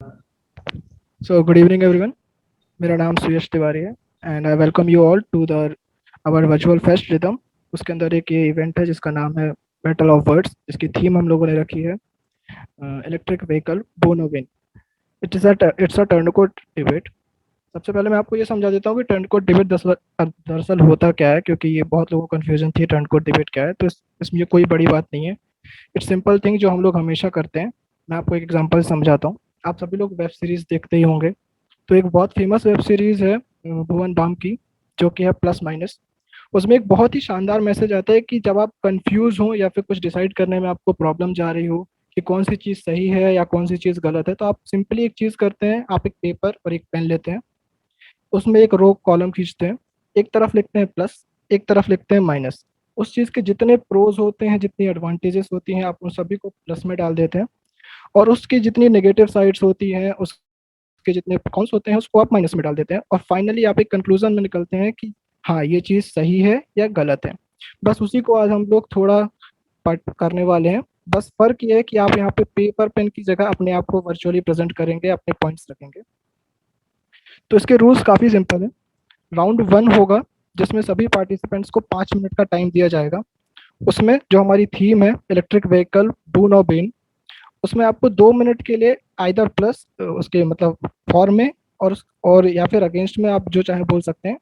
So good evening everyone. मेरा नाम सुयश तिवारी है and I welcome you all to the our virtual fest rhythm. उसके अंदर एक ये इवेंट है जिसका नाम है बैटल ऑफ वर्ड्स, जिसकी थीम हम लोगों ने रखी है electric vehicle boon or bane. It's a turncoat debate. सबसे पहले मैं आपको ये समझा देता हूँ कि टर्नकोट डिबेट दरअसल होता क्या है, क्योंकि ये बहुत लोगों को कन्फ्यूजन थी टर्नकोट डिबेट क्या है। तो इसमें ये कोई बड़ी बात नहीं है। इट्स सिंपल थिंग जो हम लोग हमेशा करते हैं। मैं आपको एक एग्जांपल समझाता हूँ। आप सभी लोग वेब सीरीज देखते ही होंगे। तो एक बहुत फेमस वेब सीरीज है भुवन बाम की, जो कि है प्लस माइनस। उसमें एक बहुत ही शानदार मैसेज आता है कि जब आप कंफ्यूज हो या फिर कुछ डिसाइड करने में आपको प्रॉब्लम जा रही हो कि कौन सी चीज़ सही है या कौन सी चीज़ गलत है, तो आप सिंपली एक चीज़ करते हैं। आप एक पेपर और एक पेन लेते हैं, उसमें एक रो कॉलम खींचते हैं। एक तरफ लिखते हैं प्लस, एक तरफ लिखते हैं माइनस। उस चीज़ के जितने प्रोज होते हैं, जितनी एडवांटेजेस होती हैं, आप उन सभी को प्लस में डाल देते हैं। और उसकी जितनी नेगेटिव साइड्स होती हैं, उसके जितने कॉन्स होते हैं, उसको आप माइनस में डाल देते हैं। और फाइनली आप एक कंक्लूजन में निकलते हैं कि हाँ, ये चीज़ सही है या गलत है। बस उसी को आज हम लोग थोड़ा पट करने वाले हैं। बस फर्क ये है कि आप यहाँ पे पेपर पेन की जगह अपने आप को वर्चुअली प्रेजेंट करेंगे, अपने पॉइंट्स रखेंगे। तो इसके रूल्स काफ़ी सिंपल है। राउंड वन होगा, जिसमें सभी पार्टिसिपेंट्स को 5 मिनट का टाइम दिया जाएगा। उसमें जो हमारी थीम है electric vehicle do no bane, उसमें आपको 2 मिनट के लिए आइदर प्लस उसके मतलब फॉर में और या फिर अगेंस्ट में, आप जो चाहे बोल सकते हैं।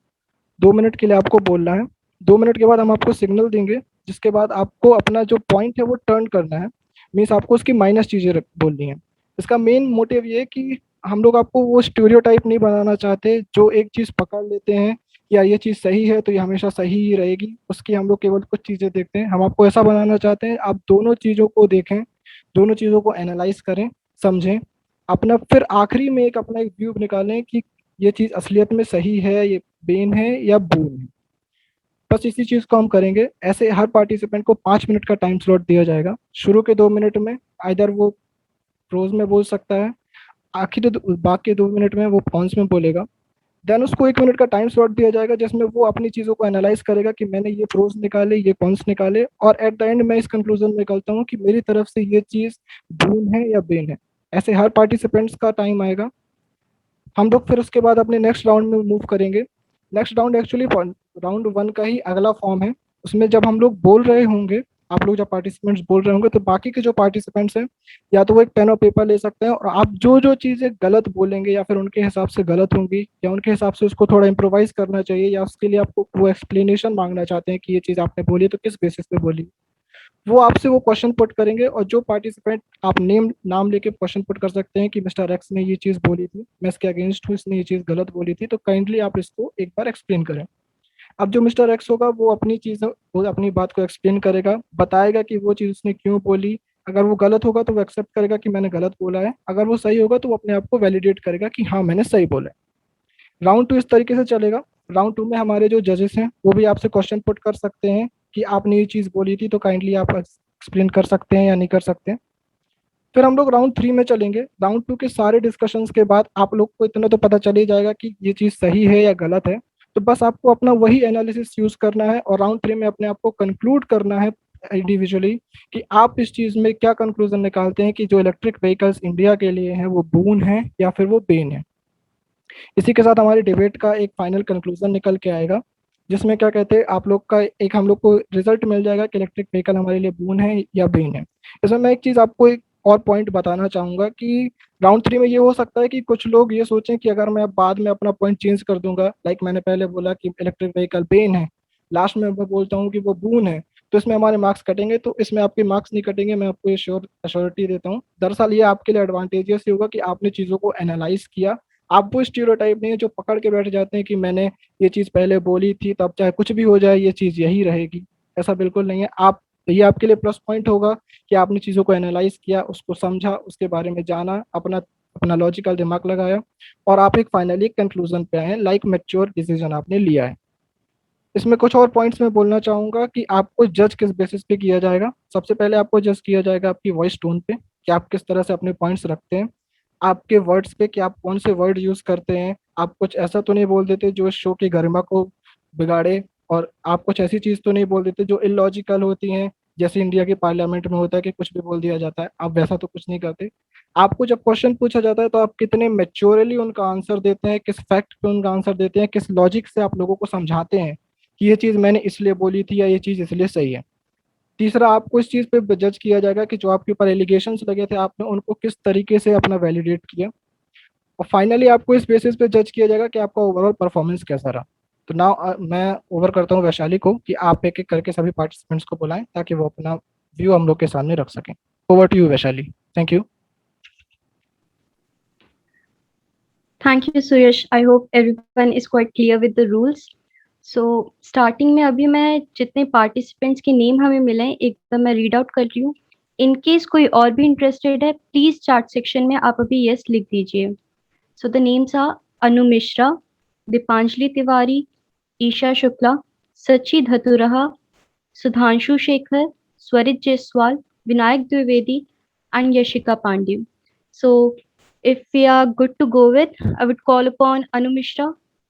2 मिनट के लिए आपको बोलना है। 2 मिनट के बाद हम आपको सिग्नल देंगे, जिसके बाद आपको अपना जो पॉइंट है वो टर्न करना है। मीन्स आपको उसकी माइनस चीज़ें बोलनी है। इसका मेन मोटिव ये है कि हम लोग आपको वो स्टीरियोटाइप नहीं बनाना चाहते जो एक चीज़ पकड़ लेते हैं या ये चीज़ सही है तो ये हमेशा सही ही रहेगी, उसकी हम लोग केवल कुछ चीज़ें देखते हैं। हम आपको ऐसा बनाना चाहते हैं आप दोनों चीज़ों को देखें, दोनों चीज़ों को एनालाइज करें, समझें, अपना फिर आखिरी में एक अपना एक व्यू निकालें कि ये चीज़ असलियत में सही है, ये बेन है या बून है। बस इसी चीज़ को हम करेंगे। ऐसे हर पार्टिसिपेंट को 5 मिनट का टाइम स्लॉट दिया जाएगा। शुरू के 2 मिनट में आइदर वो प्रोज में बोल सकता है, आखिर बाकी 2 मिनट में वो कॉन्स में बोलेगा। देन उसको 1 मिनट का टाइम स्लॉट दिया जाएगा, जिसमें वो अपनी चीज़ों को एनालाइज करेगा कि मैंने ये प्रोज निकाले, ये कॉन्स निकाले, और एट द एंड मैं इस कंक्लूजन में निकलता हूँ कि मेरी तरफ से ये चीज़ बून है या बेन है। ऐसे हर पार्टिसिपेंट्स का टाइम आएगा। हम लोग फिर उसके बाद अपने नेक्स्ट राउंड में मूव करेंगे। Next round actually round one का ही अगला फॉर्म है। उसमें जब हम लोग बोल रहे होंगे, आप लोग जब पार्टिसिपेंट्स बोल रहे होंगे, तो बाकी के जो पार्टिसिपेंट्स हैं या तो वो एक पेन और पेपर ले सकते हैं, और आप जो जो चीज़ें गलत बोलेंगे या फिर उनके हिसाब से गलत होंगी या उनके हिसाब से उसको थोड़ा इम्प्रोवाइज करना चाहिए या उसके लिए आपको वो एक्सप्लेनेशन मांगना चाहते हैं कि ये चीज़ आपने बोली तो किस बेसिस पे बोली, वो आपसे वो क्वेश्चन पुट करेंगे। और जो पार्टिसिपेंट आप नाम लेके क्वेश्चन पुट कर सकते हैं कि मिस्टर एक्स ने ये चीज़ बोली थी, मैं इसके अगेंस्ट हूँ, इसने ये चीज़ गलत बोली थी, तो काइंडली आप इसको एक बार एक्सप्लेन करें। अब जो मिस्टर एक्स होगा वो अपनी चीज़, वो अपनी बात को एक्सप्लेन करेगा, बताएगा कि वो चीज़ उसने क्यों बोली। अगर वो गलत होगा तो वो एक्सेप्ट करेगा कि मैंने गलत बोला है, अगर वो सही होगा तो वो अपने आप को वैलिडेट करेगा कि हाँ, मैंने सही बोला है। राउंड टू इस तरीके से चलेगा। राउंड टू में हमारे जो जजेस हैं वो भी आपसे क्वेश्चन पुट कर सकते हैं कि आपने ये चीज़ बोली थी, तो काइंडली आप एक्सप्लेन कर सकते हैं या नहीं कर सकते हैं। फिर हम लोग राउंड थ्री में चलेंगे। राउंड टू के सारे डिस्कशंस के बाद आप लोग को इतना तो पता चल ही जाएगा कि ये चीज़ सही है या गलत है। तो बस आपको अपना वही एनालिसिस यूज करना है और राउंड थ्री में अपने आप को कंक्लूड करना है इंडिविजुअली कि आप इस चीज़ में क्या कंक्लूजन निकालते हैं कि जो इलेक्ट्रिक व्हीकल्स इंडिया के लिए हैं वो बून है या फिर वो बेन है। इसी के साथ हमारी डिबेट का एक फाइनल कंक्लूजन निकल के आएगा, जिसमें क्या कहते हैं आप लोग का एक हम लोग को रिजल्ट मिल जाएगा कि इलेक्ट्रिक व्हीकल हमारे लिए बून है या बेन है। इसमें मैं एक चीज़ आपको एक और पॉइंट बताना चाहूंगा कि राउंड थ्री में ये हो सकता है कि कुछ लोग ये सोचें कि अगर मैं बाद में अपना पॉइंट चेंज कर दूंगा, लाइक मैंने पहले बोला कि इलेक्ट्रिक व्हीकल बेन है, लास्ट में मैं बोलता हूँ कि वो बून है, तो इसमें हमारे मार्क्स कटेंगे। तो इसमें आपके मार्क्स नहीं कटेंगे, मैं आपको ये श्योरिटी देता हूँ। दरअसल ये आपके लिए एडवांटेजियस ही होगा कि आपने चीज़ों को एनालाइज किया। आप वो स्टीरियोटाइप नहीं है जो पकड़ के बैठ जाते हैं कि मैंने ये चीज़ पहले बोली थी, तब चाहे कुछ भी हो जाए ये चीज़ यही रहेगी। ऐसा बिल्कुल नहीं है। आप, ये आपके लिए प्लस पॉइंट होगा कि आपने चीज़ों को एनालाइज किया, उसको समझा, उसके बारे में जाना, अपना अपना लॉजिकल दिमाग लगाया, और आप एक फाइनली कंक्लूजन पे आए हैं, लाइक मैच्योर डिसीजन आपने लिया है। इसमें कुछ और पॉइंट्स मैं बोलना चाहूंगा कि आपको जज किस बेसिस पे किया जाएगा। सबसे पहले आपको जज किया जाएगा आपकी वॉइस टोन पे, कि आप किस तरह से अपने पॉइंट्स रखते हैं। आपके वर्ड्स पे, कि आप कौन से वर्ड यूज करते हैं। आप कुछ ऐसा तो नहीं बोल देते जो शो की गरिमा को बिगाड़े, और आप कुछ ऐसी चीज तो नहीं बोल देते जो इलॉजिकल होती हैं, जैसे इंडिया के पार्लियामेंट में होता है कि कुछ भी बोल दिया जाता है, आप वैसा तो कुछ नहीं करते। आपको जब क्वेश्चन पूछा जाता है तो आप कितने मेच्योरली उनका आंसर देते हैं, किस फैक्ट पे उनका आंसर देते हैं, किस लॉजिक से आप लोगों को समझाते हैं कि ये चीज़ मैंने इसलिए बोली थी या ये चीज़ इसलिए सही है। तीसरा, आपको इस चीज़ पे जज किया जाएगा कि जो आपके ऊपर एलिगेशंस लगे थे आपने उनको किस तरीके से अपना वैलिडेट किया। और फाइनली आपको इस बेसिस पे जज किया जाएगा कि आपका ओवरऑल परफॉर्मेंस कैसा रहा। तो नाउ मैं ओवर करता हूँ वैशाली को कि आप एक एक करके सभी पार्टिसिपेंट्स को बुलाएं ताकि वो अपना व्यू हम लोग के सामने रख सकें। Over to you Vaishali. Thank you. Thank you Suyash, I hope everyone is quite clear with the rules. So starting में अभी मैं जितने पार्टिसिपेंट्स के नेम हमें मिले हैं एकदम मैं रीड आउट कर रही हूँ। इन केस कोई और भी इंटरेस्टेड है प्लीज चैट सेक्शन में आप अभी यस लिख दीजिए। So the names are Anu Mishra, Deepanjali Tiwari, Isha Shukla, Sachi Dhaturaha, Sudhanshu Shekhar, Swarit Jaiswal, Vinayak Dwivedi, and Yashika Pandey. So, if we are good to go with, I would call upon Anu Mishra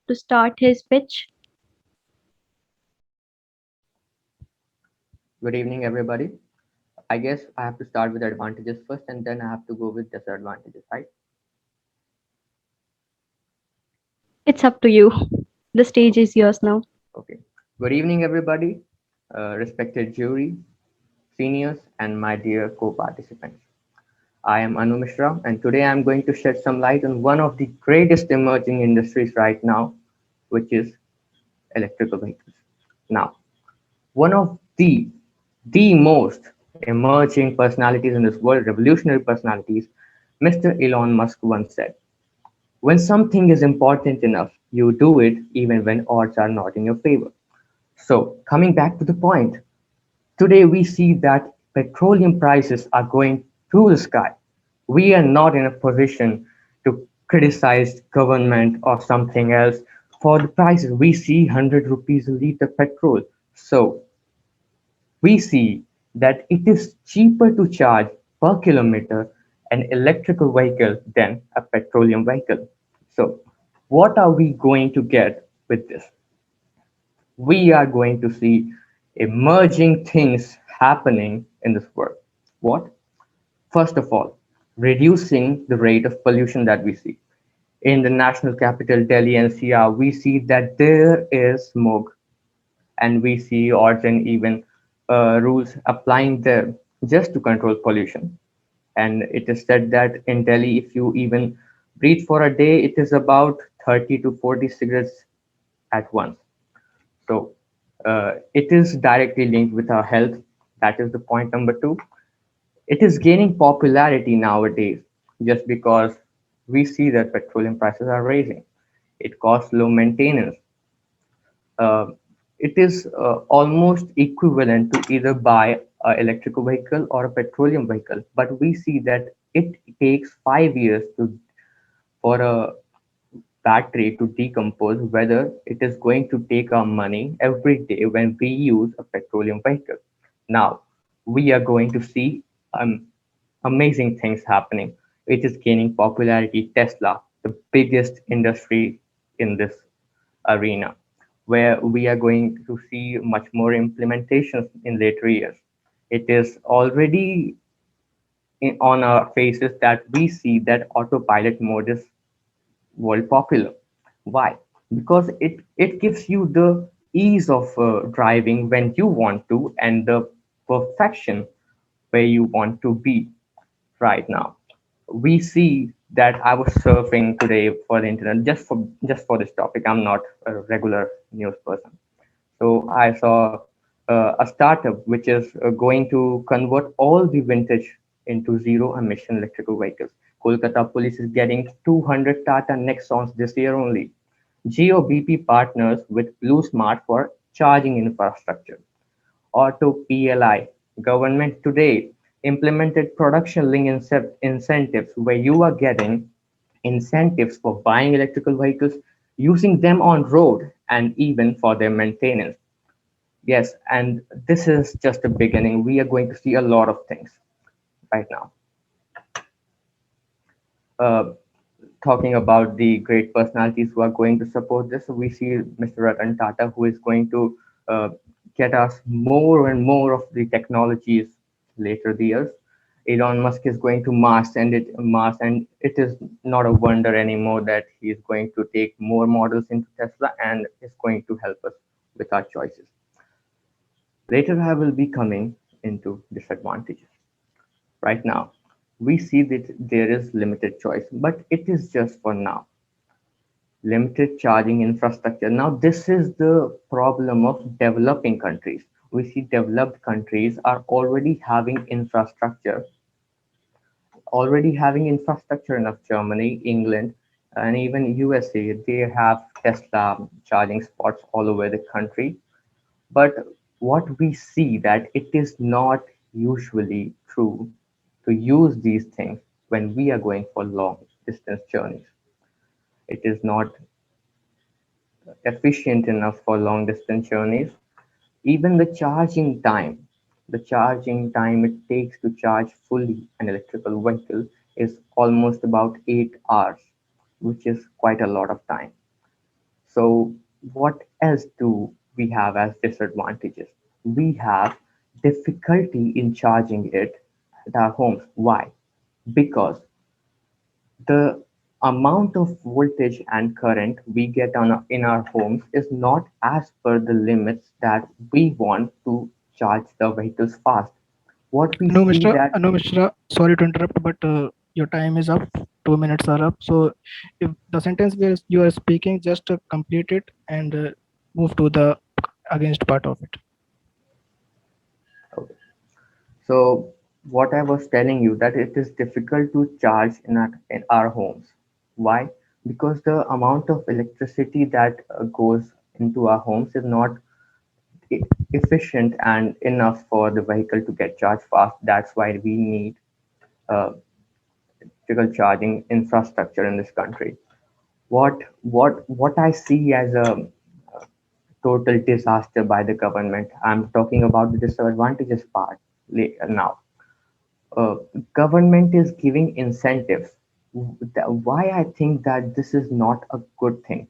to start his pitch. Good evening, everybody. I guess I have to start with advantages first and then I have to go with disadvantages, right? It's up to you. The stage is yours now. Okay. Good evening, everybody, respected jury, seniors, and my dear co participants. I am Anu Mishra, and today I'm going to shed some light on one of the greatest emerging industries right now, which is electrical vehicles. Now, one of the most emerging personalities in this world, revolutionary personalities, Mr. Elon Musk once said, when something is important enough, you do it even when odds are not in your favor. So, coming back to the point, today we see that petroleum prices are going through the sky. We are not in a position to criticize government or something else for the prices. We see 100 rupees a liter petrol. So, we see that it is cheaper to charge per kilometer an electrical vehicle than a petroleum vehicle. So, what are we going to get with this? We are going to see emerging things happening in this world. What? First of all, reducing the rate of pollution that we see. In the national capital, Delhi NCR, we see that there is smoke and we see odds and even rules applying there just to control pollution. And it is said that in Delhi, if you even breathe for a day, it is about 30 to 40 cigarettes at once. So it is directly linked with our health. That is the point number two. It is gaining popularity nowadays just because we see that petroleum prices are rising. It costs low maintenance. uh, it is almost equivalent to either buy an electrical vehicle or a petroleum vehicle. But we see that it takes 5 years to for a battery to decompose, whether it is going to take our money every day when we use a petroleum vehicle. Now, we are going to see amazing things happening. It is gaining popularity. Tesla, the biggest industry in this arena, where we are going to see much more implementations in later years. It is already on our faces that we see that autopilot mode is world popular. Why? Because it gives you the ease of driving when you want to and the perfection where you want to be right now. We see that I was surfing today for the internet just for this topic. I'm not a regular news person, so I saw a startup which is going to convert all the vintage into zero emission electrical vehicles. Kolkata police is getting 200 Tata Nexons this year only. GeoBP partners with Blue Smart for charging infrastructure. Auto PLI government today implemented production link incentives where you are getting incentives for buying electrical vehicles, using them on road, and even for their maintenance. Yes, and this is just a beginning. We are going to see a lot of things right now. Uh, Talking about the great personalities who are going to support this, we see Mr. Ratan Tata, who is going to uh, get us more and more of the technologies later the years. Elon Musk is going to Mars, and it is not a wonder anymore that he is going to take more models into Tesla and is going to help us with our choices. Later, I will be coming into disadvantages. Right now, we see that there is limited choice, but it is just for now. Limited charging infrastructure. Now, this is the problem of developing countries. We see developed countries are already having infrastructure enough. Germany, England, and even USA, they have Tesla charging spots all over the country. But what we see that it is not usually true to use these things when we are going for long distance journeys. It is not efficient enough for long distance journeys. Even the charging time it takes to charge fully an electrical vehicle is almost about 8 hours, which is quite a lot of time. So, what else do we have as disadvantages? We have difficulty in charging it at our homes. Why? Because the amount of voltage and current we get in our homes is not as per the limits that we want to charge the vehicles fast. What we see that Anu Mishra, sorry to interrupt, but your time is up. 2 minutes are up. So, if the sentence where you are speaking, just complete it and move to the against part of it. okay. So what I was telling you that it is difficult to charge in our homes. Why? Because the amount of electricity that goes into our homes is not efficient and enough for the vehicle to get charged fast. That's why we need uh, electrical charging infrastructure in this country. What I see as a total disaster by the government. I'm talking about the disadvantages part now. uh, Government is giving incentives. Why I think that this is not a good thing,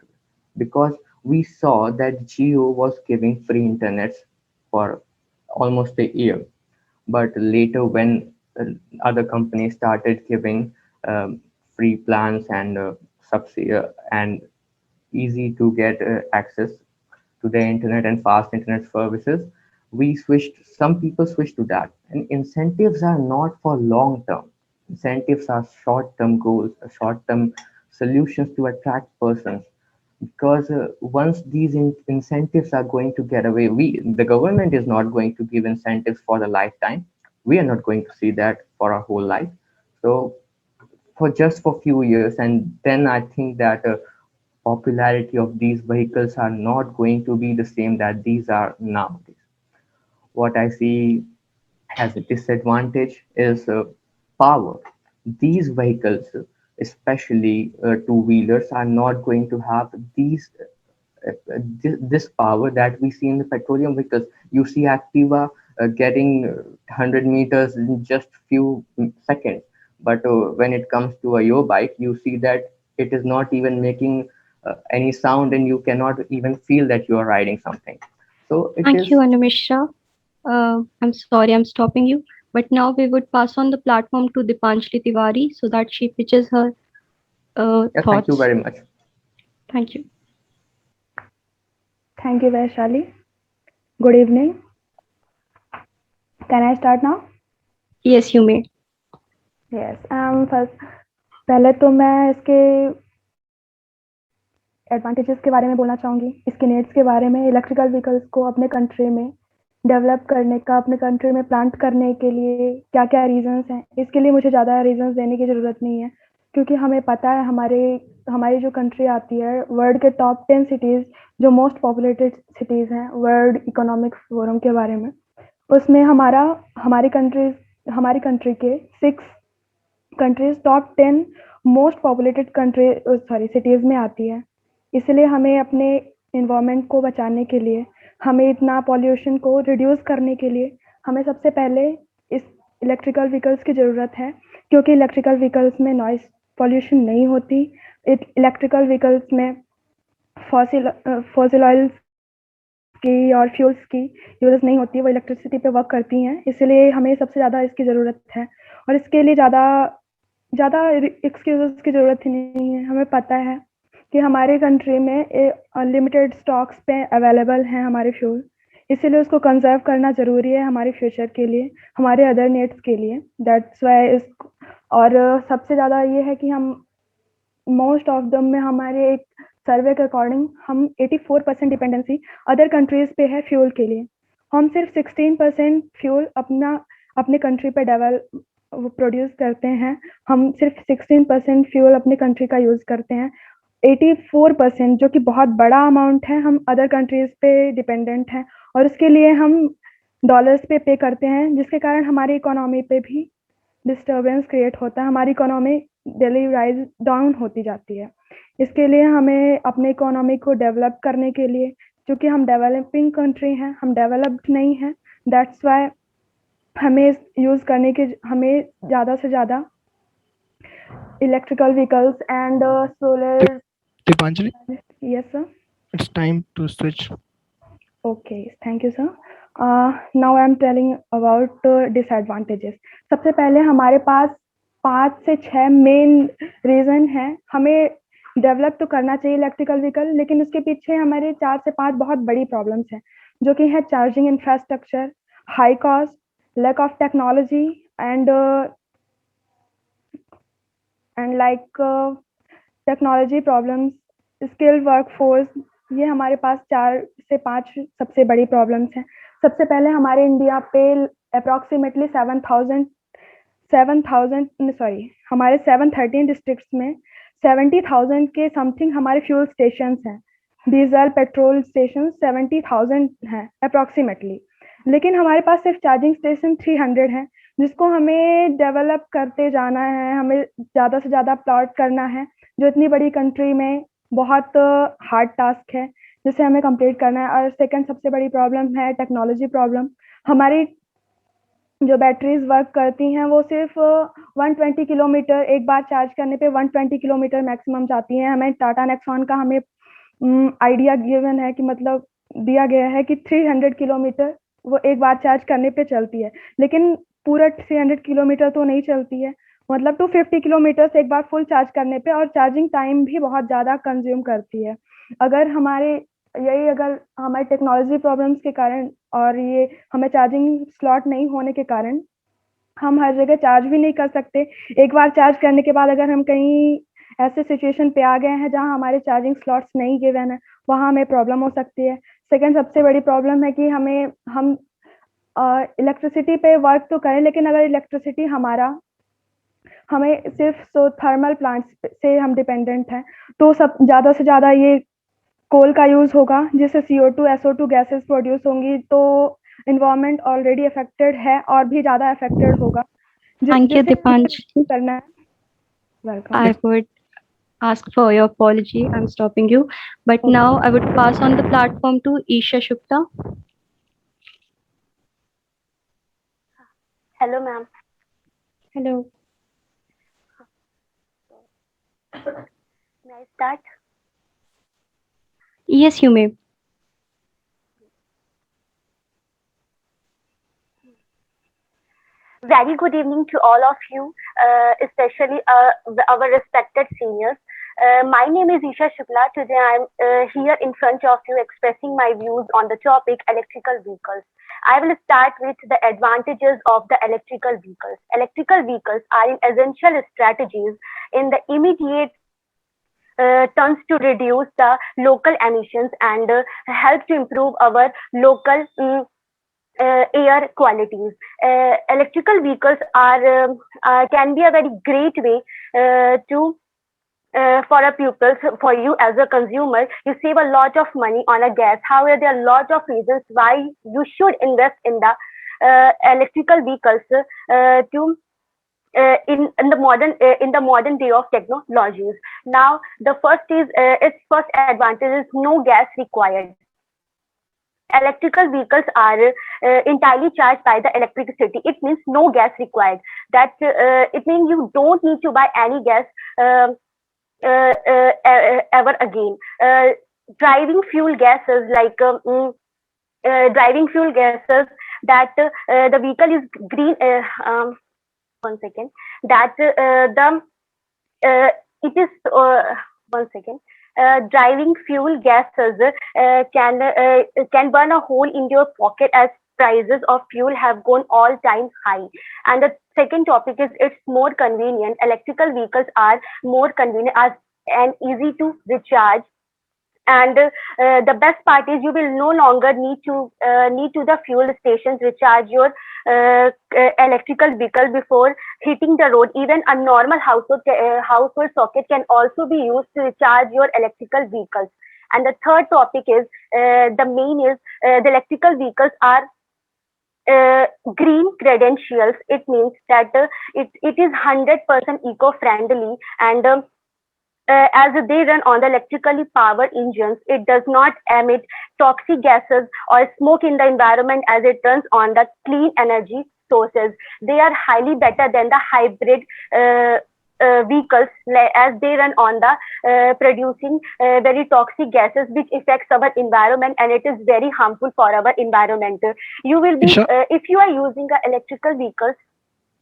because we saw that Geo was giving free internet for almost a year, but later when other companies started giving free plans and subsidy and easy to get access to the internet and fast internet services, some people switched to that. And incentives are not for long term. Incentives are short term goals, short term solutions to attract persons. Because once these incentives are going to get away, the government is not going to give incentives for the lifetime. We are not going to see that for our whole life. So for just for few years, and then I think that popularity of these vehicles are not going to be the same that these are nowadays. What I see as a disadvantage is power. These vehicles, especially two-wheelers, are not going to have this power that we see in the petroleum vehicles. You see Activa getting 100 meters in just few seconds, but when it comes to a yo bike, you see that it is not even making any sound, and you cannot even feel that you are riding something. So it Thank you, is. Anumishra. I'm sorry I'm stopping you, but now we would pass on the platform to Dipanjali Tiwari so that she pitches her Yeah, thank you thoughts. very much. Thank you. Thank you, Vaishali. Good evening. Can I start now? Yes, you may. Yes. First, पहले तो मैं इसके advantages के बारे में बोलना चाहूँगी, इसके नीड्स के बारे में। इलेक्ट्रिकल व्हीकल्स को अपने कंट्री में डेवलप करने का, अपने कंट्री में प्लांट करने के लिए क्या-क्या रीज़न्स हैं, इसके लिए मुझे ज़्यादा रीज़न्स देने की ज़रूरत नहीं है, क्योंकि हमें पता है हमारी जो कंट्री आती है, वर्ल्ड के टॉप 10 सिटीज़ जो मोस्ट पॉपुलेटेड सिटीज़ हैं, वर्ल्ड इकोनॉमिक फोरम के बारे में, उसमें हमारी कंट्री के 6 countries top 10 most populated cities में आती है। इसलिए हमें अपने एनवायरनमेंट को बचाने के लिए, हमें इतना पॉल्यूशन को रिड्यूस करने के लिए, हमें सबसे पहले इस इलेक्ट्रिकल व्हीकल्स की ज़रूरत है, क्योंकि इलेक्ट्रिकल व्हीकल्स में नॉइज़ पॉल्यूशन नहीं होती। इलेक्ट्रिकल व्हीकल्स में फॉसिल ऑयल्स की और फ्यूल्स की यूज़ नहीं होती, वो इलेक्ट्रिसिटी पे वर्क करती हैं, इसलिए हमें सबसे ज़्यादा इसकी ज़रूरत है और इसके लिए ज़्यादा एक्सक्यूज़ेस की ज़रूरत ही नहीं है। हमें पता है कि हमारे कंट्री में लिमिटेड स्टॉक्स पे अवेलेबल हैं हमारे फ्यूल, इसीलिए उसको कंज़र्व करना ज़रूरी है हमारे फ्यूचर के लिए, हमारे अदर नीड्स के लिए। दैट्स व्हाई इस और सबसे ज़्यादा ये है कि हम मोस्ट ऑफ दम में हमारे एक सर्वे के अकॉर्डिंग हम 84% डिपेंडेंसी अदर कंट्रीज़ पे है फ्यूल के लिए। हम सिर्फ 16% फ्यूल अपने कंट्री पे प्रोड्यूस करते हैं। हम सिर्फ 16% फ्यूल अपने कंट्री का यूज़ करते हैं। 84% जो कि बहुत बड़ा अमाउंट है, हम अदर कंट्रीज़ पे डिपेंडेंट हैं और उसके लिए हम डॉलर्स पे पे करते हैं, जिसके कारण हमारी इकोनॉमी पे भी डिस्टर्बेंस क्रिएट होता है। हमारी इकोनॉमी डेली राइज डाउन होती जाती है। इसके लिए हमें अपने इकोनॉमी को डेवलप करने के लिए, क्योंकि हम डेवलपिंग कंट्री हैं, हम डेवलप्ड नहीं हैं, दैट्स व्हाई हमें यूज़ करने के हमें ज़्यादा से ज़्यादा electrical vehicles and solar. Dipanjali, yes sir. it's time to switch. Okay, thank you sir. Now I am telling about disadvantages. सबसे पहले हमारे पास 5 से 6 मेन रीज़न हैं। हमें डेवलप तो करना चाहिए इलेक्ट्रिकल व्हीकल, लेकिन उसके पीछे हमारे 4 से 5 बहुत बड़ी प्रॉब्लम्स हैं, जो कि है charging infrastructure, high cost, lack of technology and like technology problems, skilled workforce. ये हमारे पास 4 से 5 सबसे बड़ी प्रॉब्लम्स हैं। सबसे पहले हमारे इंडिया पे अप्रॉक्सीमेटली 713 डिस्ट्रिक्ट्स में 70,000 के समथिंग हमारे फ्यूल स्टेशंस हैं। डीजल पेट्रोल स्टेशन 70,000 हैं अप्रॉक्सीमेटली, लेकिन हमारे पास सिर्फ चार्जिंग स्टेशन 300 हैं, जिसको हमें डेवलप करते जाना है। हमें ज़्यादा से ज़्यादा प्लॉट करना है, जो इतनी बड़ी कंट्री में बहुत हार्ड टास्क है, जिसे हमें कंप्लीट करना है। और सेकंड सबसे बड़ी प्रॉब्लम है टेक्नोलॉजी प्रॉब्लम। हमारी जो बैटरीज वर्क करती हैं वो सिर्फ 120 किलोमीटर, एक बार चार्ज करने पे 120 किलोमीटर मैक्सिमम जाती हैं। हमें टाटा नेक्सॉन का हमें आइडिया गिवन है कि मतलब दिया गया है कि 300 किलोमीटर वो एक बार चार्ज करने पे चलती है, लेकिन पूरा 300 किलोमीटर तो नहीं चलती है, मतलब 250 किलोमीटर एक बार फुल चार्ज करने पे, और चार्जिंग टाइम भी बहुत ज़्यादा कंज्यूम करती है। अगर हमारे टेक्नोलॉजी प्रॉब्लम्स के कारण और ये हमें चार्जिंग स्लॉट नहीं होने के कारण हम हर जगह चार्ज भी नहीं कर सकते। एक बार चार्ज करने के बाद अगर हम कहीं ऐसे सिचुएशन पे आ गए हैं जहाँ हमारे चार्जिंग स्लॉट्स नहीं गिवन है, वहाँ हमें प्रॉब्लम हो सकती है। सेकंड सबसे बड़ी प्रॉब्लम है कि हम इलेक्ट्रिसिटी पे वर्क तो करें, लेकिन अगर इलेक्ट्रिसिटी हमें सिर्फ थर्मल प्लांट्स से हम डिपेंडेंट हैं, तो सब ज़्यादा से ज़्यादा ये कोल का यूज़ होगा, जिससे CO2 SO2 गैसेस प्रोड्यूस होंगी, तो इन्वायरमेंट ऑलरेडी अफेक्टेड है और भी ज़्यादा अफेक्टेड होगा। Thank you, Dipanjali. करना है। Welcome. I would ask for your apology. I'm stopping you. But now I would pass on the platform to Isha Shukla. Hello, ma'am. Hello. May I start? Yes, you may. Very good evening to all of you, especially our respected seniors. My name is Isha Shukla. Today I'm here in front of you expressing my views on the topic electrical vehicles. I will start with the advantages of the electrical vehicles. Electrical vehicles are essential strategies in the immediate terms to reduce the local emissions and help to improve our local air qualities. Electrical vehicles can be a very great way for a pupils, for you as a consumer. You save a lot of money on a gas. However, there are a lot of reasons why you should invest in the electrical vehicles in the modern day of technologies. Now, the first is its first advantage is no gas required. Electrical vehicles are entirely charged by the electricity. It means no gas required. That it means you don't need to buy any gas ever again. Driving fuel gases like driving fuel gases, that the vehicle is green. One second. That the it is one second. Driving fuel gases can burn a hole in your pocket as prices of fuel have gone all time high. And the second topic is it's more convenient. Electrical vehicles are more convenient as and easy to recharge. And the best part is you will no longer need to the fuel stations recharge your electrical vehicle before hitting the road. Even a normal household socket can also be used to recharge your electrical vehicles. And the third topic is the main is the electrical vehicles are green credentials. It means that it is 100% eco-friendly, and as they run on the electrically powered engines, it does not emit toxic gases or smoke in the environment as it runs on the clean energy sources. They are highly better than the hybrid vehicles, as they run on the producing very toxic gases which affects our environment, and it is very harmful for our environment. You will be Isha, if you are using electrical vehicles.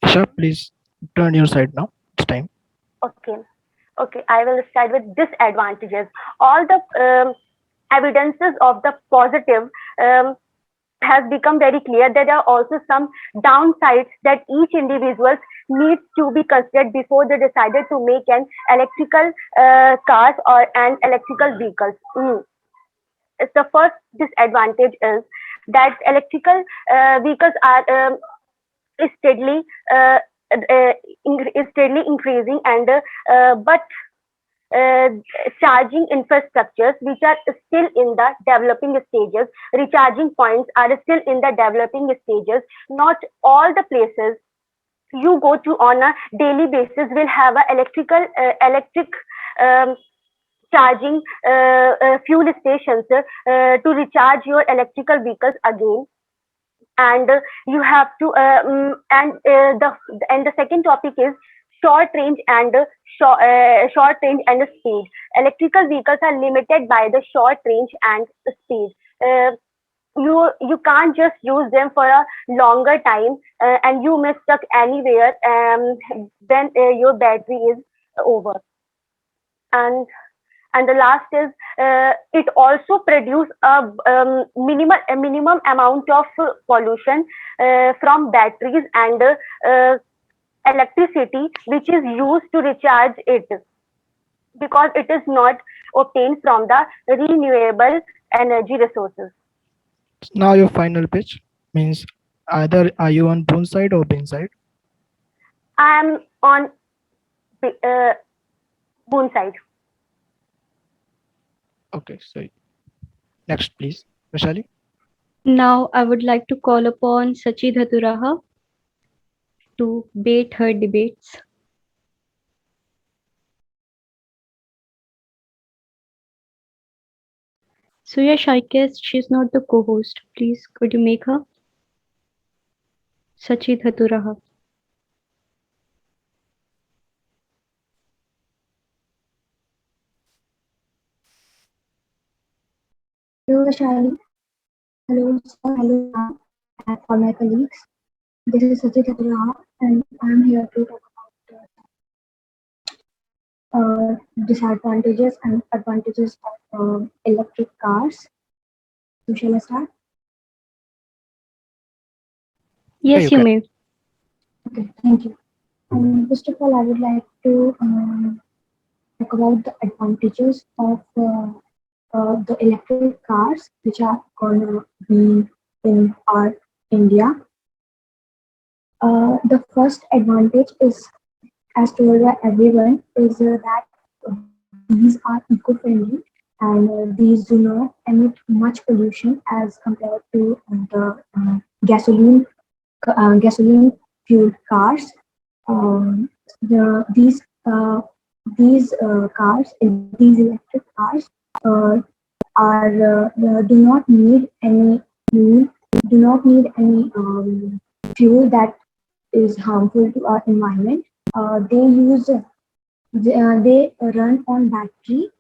Isha, please turn your side now. It's time. Okay. Okay, I will start with disadvantages. All the evidences of the positive has become very clear. There are also some downsides that each individual needs to be considered before they decided to make an electrical cars or an electrical vehicles. The first disadvantage is that electrical vehicles are steadily uh, is steadily increasing, and but uh, charging infrastructures which are still in the developing stages, recharging points are still in the developing stages. Not all the places you go to on a daily basis will have a electric um, charging fuel stations to recharge your electrical vehicles again. And you have to the second topic is short range and short range and speed. Electrical vehicles are limited by the short range and speed. uh, you can't just use them for a longer time, and you may stuck anywhere when your battery is over. And and the last is it also produce a minimum amount of pollution from batteries and electricity which is used to recharge it, because it is not obtained from the renewable energy resources. Now your final pitch means either are you on boon side or bin side? I am on uh, boon side. Okay, so next please, Vishali. Now I would like to call upon Sachi Dhaturaha to bait her debates. So yes, I guess she's not the co-host. Please, could you make her? Sachi Dhaturaha. Hello, Vishali. Hello, sir. Hello, ma'am. And for my colleagues, this is Sajid Abraham, and I'm here to talk about disadvantages and advantages of electric cars. So, shall I start? Yes, you can. may. Okay, thank you. First of all, I would like to talk about the advantages of the electric cars, which are going to be in our India. The first advantage is, as told by everyone, is that these are eco-friendly, and these do not emit much pollution as compared to the gasoline fueled cars. Um, these cars, these electric cars, uh, do not need any fuel, do not need any fuel that is harmful to our environment. They run on battery,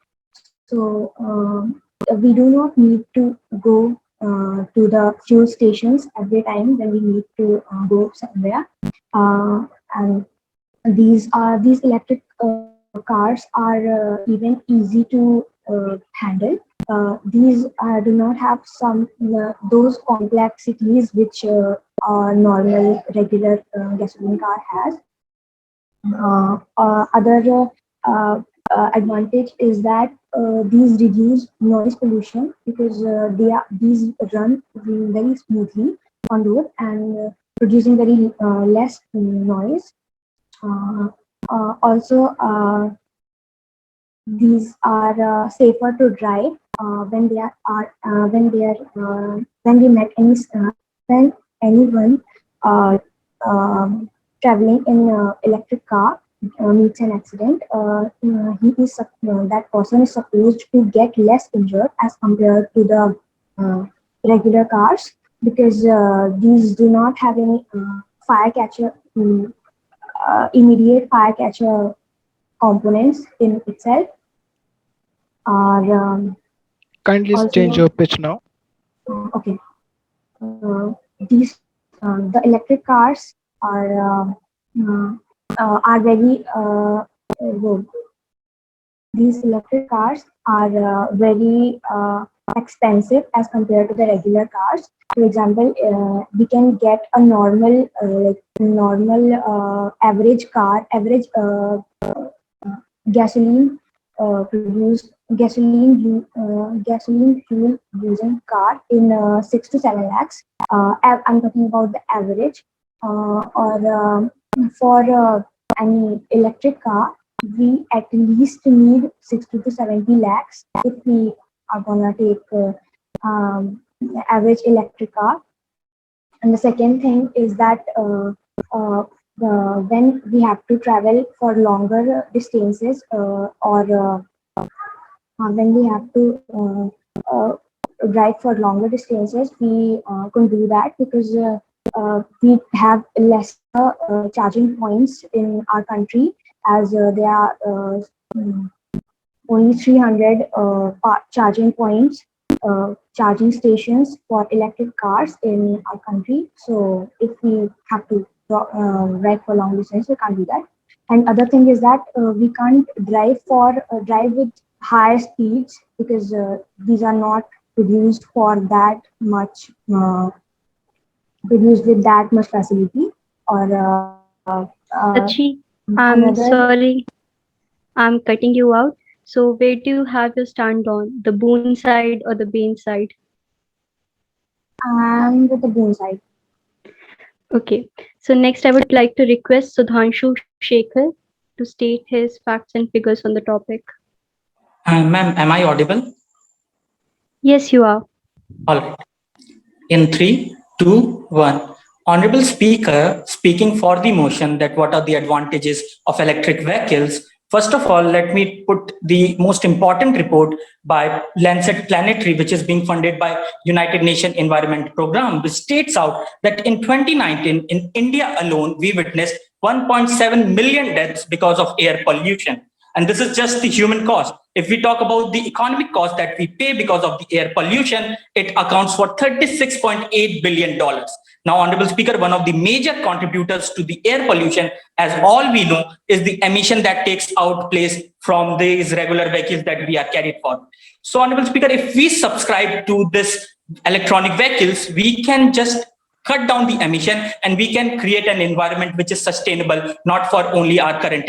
so we do not need to go to the fuel stations every time when we need to go somewhere. And these electric cars are even easy to handle. These do not have some those complexities which a normal regular gasoline car has. Other advantage is that these reduce noise pollution because these run very smoothly on road and producing very less noise. Also, these are safer to drive when they are when we met any when anyone uh, um, traveling in electric car meets an accident, that person is supposed to get less injured as compared to the regular cars because these do not have any fire catcher immediate fire catcher components in itself. Or Kindly change also, your pitch now. okay, these the electric cars are very good. These electric cars are very expensive as compared to the regular cars. For example, we can get a normal average car, average gasoline produced gasoline fuel using car in 6 to 7 lakhs. I'm talking about the average. Or for any electric car, we at least need 60 to 70 lakhs if we are gonna take average electric car. And the second thing is that when we have to travel for longer distances or when we have to drive for longer distances, we can do that because we have less charging points in our country as there are only 300 charging points, charging stations for electric cars in our country. So if we have to drive for long distance, we can't do that. And other thing is that we can't drive with higher speeds because these are not produced for that much produced with that much facility or Sachi, I'm another sorry, I'm cutting you out. So where do you have your stand on, the boon side or the bane side? and the boom side. Okay. So next I would like to request Sudhanshu Shekhar to state his facts and figures on the topic. Ma'am, am I audible? Yes, you are. All right. In 3, 2, 1. Honorable Speaker, speaking for the motion that what are the advantages of electric vehicles, first of all, let me put the most important report by Lancet Planetary, which is being funded by United Nations Environment Program, which states out that in 2019, in India alone, we witnessed 1.7 million deaths because of air pollution. And this is just the human cost. If we talk about the economic cost that we pay because of the air pollution, it accounts for $36.8 billion. Now, Honorable Speaker, one of the major contributors to the air pollution, as all we know, is the emission that takes out place from these regular vehicles that we are carried for. So, Honorable Speaker, if we subscribe to this electronic vehicles, we can just cut down the emission and we can create an environment which is sustainable, not for only our current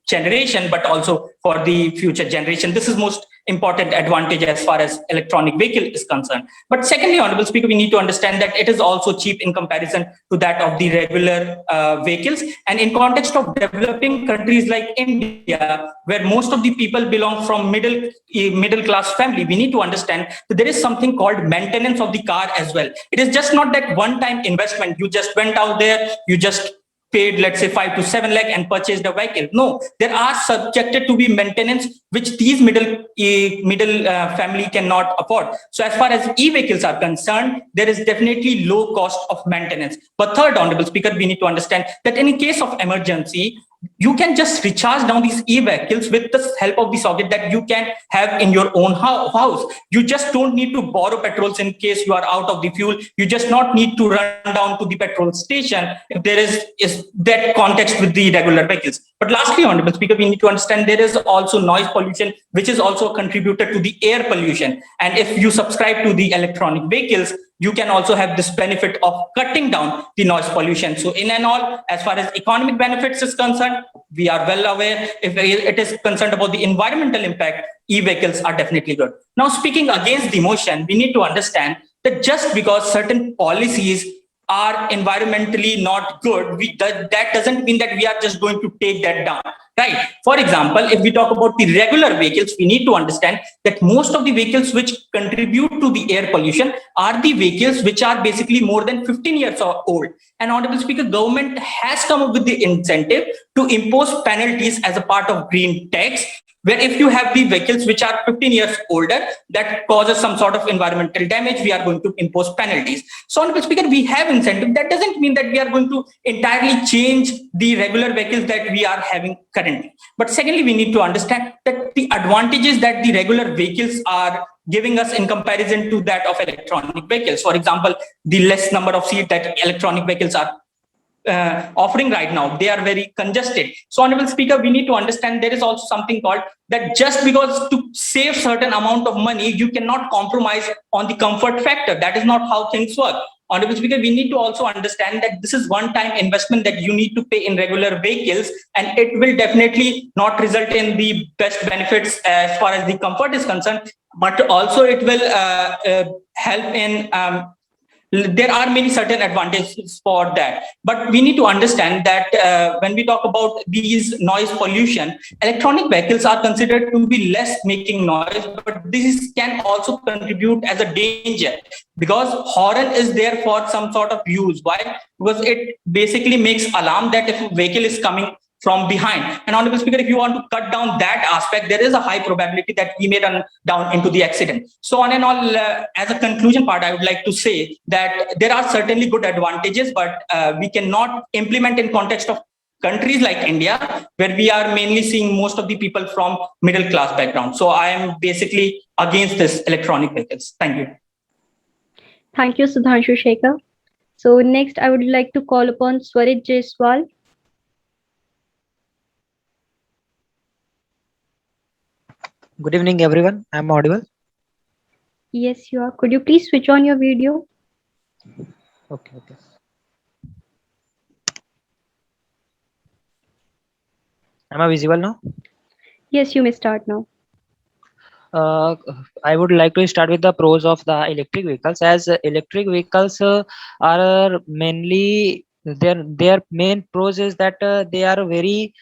generation, but also for the future generation. This is most important advantage as far as electronic vehicle is concerned. But secondly, Honorable Speaker, we need to understand that it is also cheap in comparison to that of the regular vehicles. And in context of developing countries like India, where most of the people belong from middle class family, we need to understand that there is something called maintenance of the car as well. It is just not that one-time investment. You just went out there, you just paid, let's say, 5 to 7 lakh and purchased a vehicle. No, there are subjected to be maintenance which these middle family cannot afford. So as far as e-vehicles are concerned, there is definitely low cost of maintenance. But third, Honorable Speaker, we need to understand that in case of emergency, you can just recharge down these e-vehicles with the help of the socket that you can have in your own house. You just don't need to borrow petrols in case you are out of the fuel. You just not need to run down to the petrol station if there is that context with the regular vehicles. But lastly, Honorable Speaker, we need to understand there is also noise pollution, which is also a contributor to the air pollution. And if you subscribe to the electronic vehicles, you can also have this benefit of cutting down the noise pollution. So in and all, as far as economic benefits is concerned, we are well aware. If it is concerned about the environmental impact, e-vehicles are definitely good. Now, speaking against the motion, we need to understand that just because certain policies are environmentally not good, that doesn't mean that we are just going to take that down, right? For example, if we talk about the regular vehicles, we need to understand that most of the vehicles which contribute to the air pollution are the vehicles which are basically more than 15 years old. And Honorable Speaker, government has come up with the incentive to impose penalties as a part of green tax, where if you have the vehicles which are 15 years older that causes some sort of environmental damage, we are going to impose penalties. So, Honorable Speaker, we have incentive. That doesn't mean that we are going to entirely change the regular vehicles that we are having currently. But secondly, we need to understand that the advantages that the regular vehicles are giving us in comparison to that of electronic vehicles. For example, the less number of seats that electronic vehicles are offering right now, they are very congested. So, Honorable Speaker, we need to understand there is also something called that just because to save certain amount of money, you cannot compromise on the comfort factor. That is not how things work. Honorable Speaker, we need to also understand that this is one-time investment that you need to pay in regular vehicles, and it will definitely not result in the best benefits as far as the comfort is concerned, but also it will help in there are many certain advantages for that. But we need to understand that when we talk about these noise pollution, electronic vehicles are considered to be less making noise, but this can also contribute as a danger because horn is there for some sort of use. Why? Because it basically makes alarm that if a vehicle is coming from behind. And Honorable Speaker, if you want to cut down that aspect, there is a high probability that we may run down into the accident. So on and all, as a conclusion part, I would like to say that there are certainly good advantages, but we cannot implement in context of countries like India, where we are mainly seeing most of the people from middle class background. So I am basically against this electronic vehicles. Thank you. Thank you, Sudhanshu Shekhar. So next, I would like to call upon Swarit Jaiswal. Good evening, everyone. I'm audible. Yes, you are. Could you please switch on your video? Okay. Am I visible now? Yes, you may start now. I would like to start with the pros of the electric vehicles. As electric vehicles are mainly their main pros is that they are very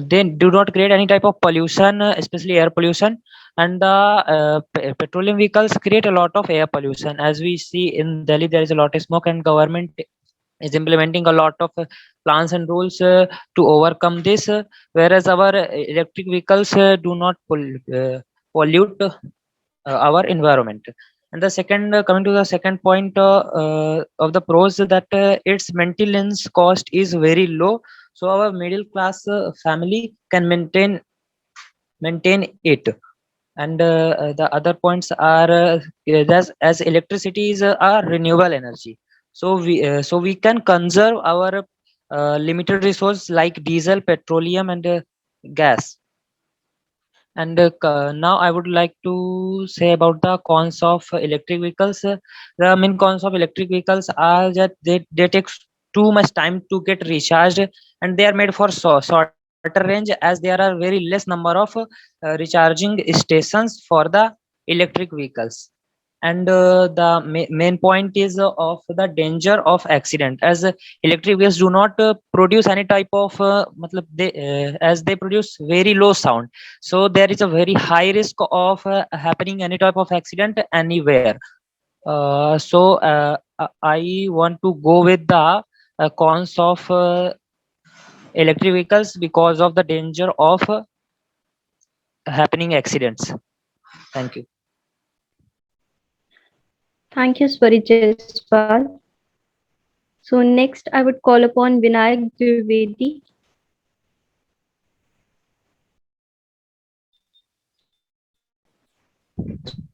they do not create any type of pollution, especially air pollution, and the petroleum vehicles create a lot of air pollution. As we see in Delhi, there is a lot of smoke, and government is implementing a lot of plans and rules to overcome this, whereas our electric vehicles do not pollute our environment. And the second, coming to the second point of the pros, that its maintenance cost is very low, so our middle class family can maintain it. And the other points are as electricity is a renewable energy, so we can conserve our limited resource like diesel, petroleum, and gas. And now I would like to say about the cons of electric vehicles. The main cons of electric vehicles are that they take too much time to get recharged, and they are made for shorter range, as there are very less number of recharging stations for the electric vehicles. And the main point is of the danger of accident, as electric vehicles do not produce any type of as they produce very low sound, so there is a very high risk of happening any type of accident anywhere. I want to go with the cons of electric vehicles because of the danger of happening accidents. Thank you. Thank you, Swarit Jaiswal. So next, I would call upon Vinayak Dwivedi.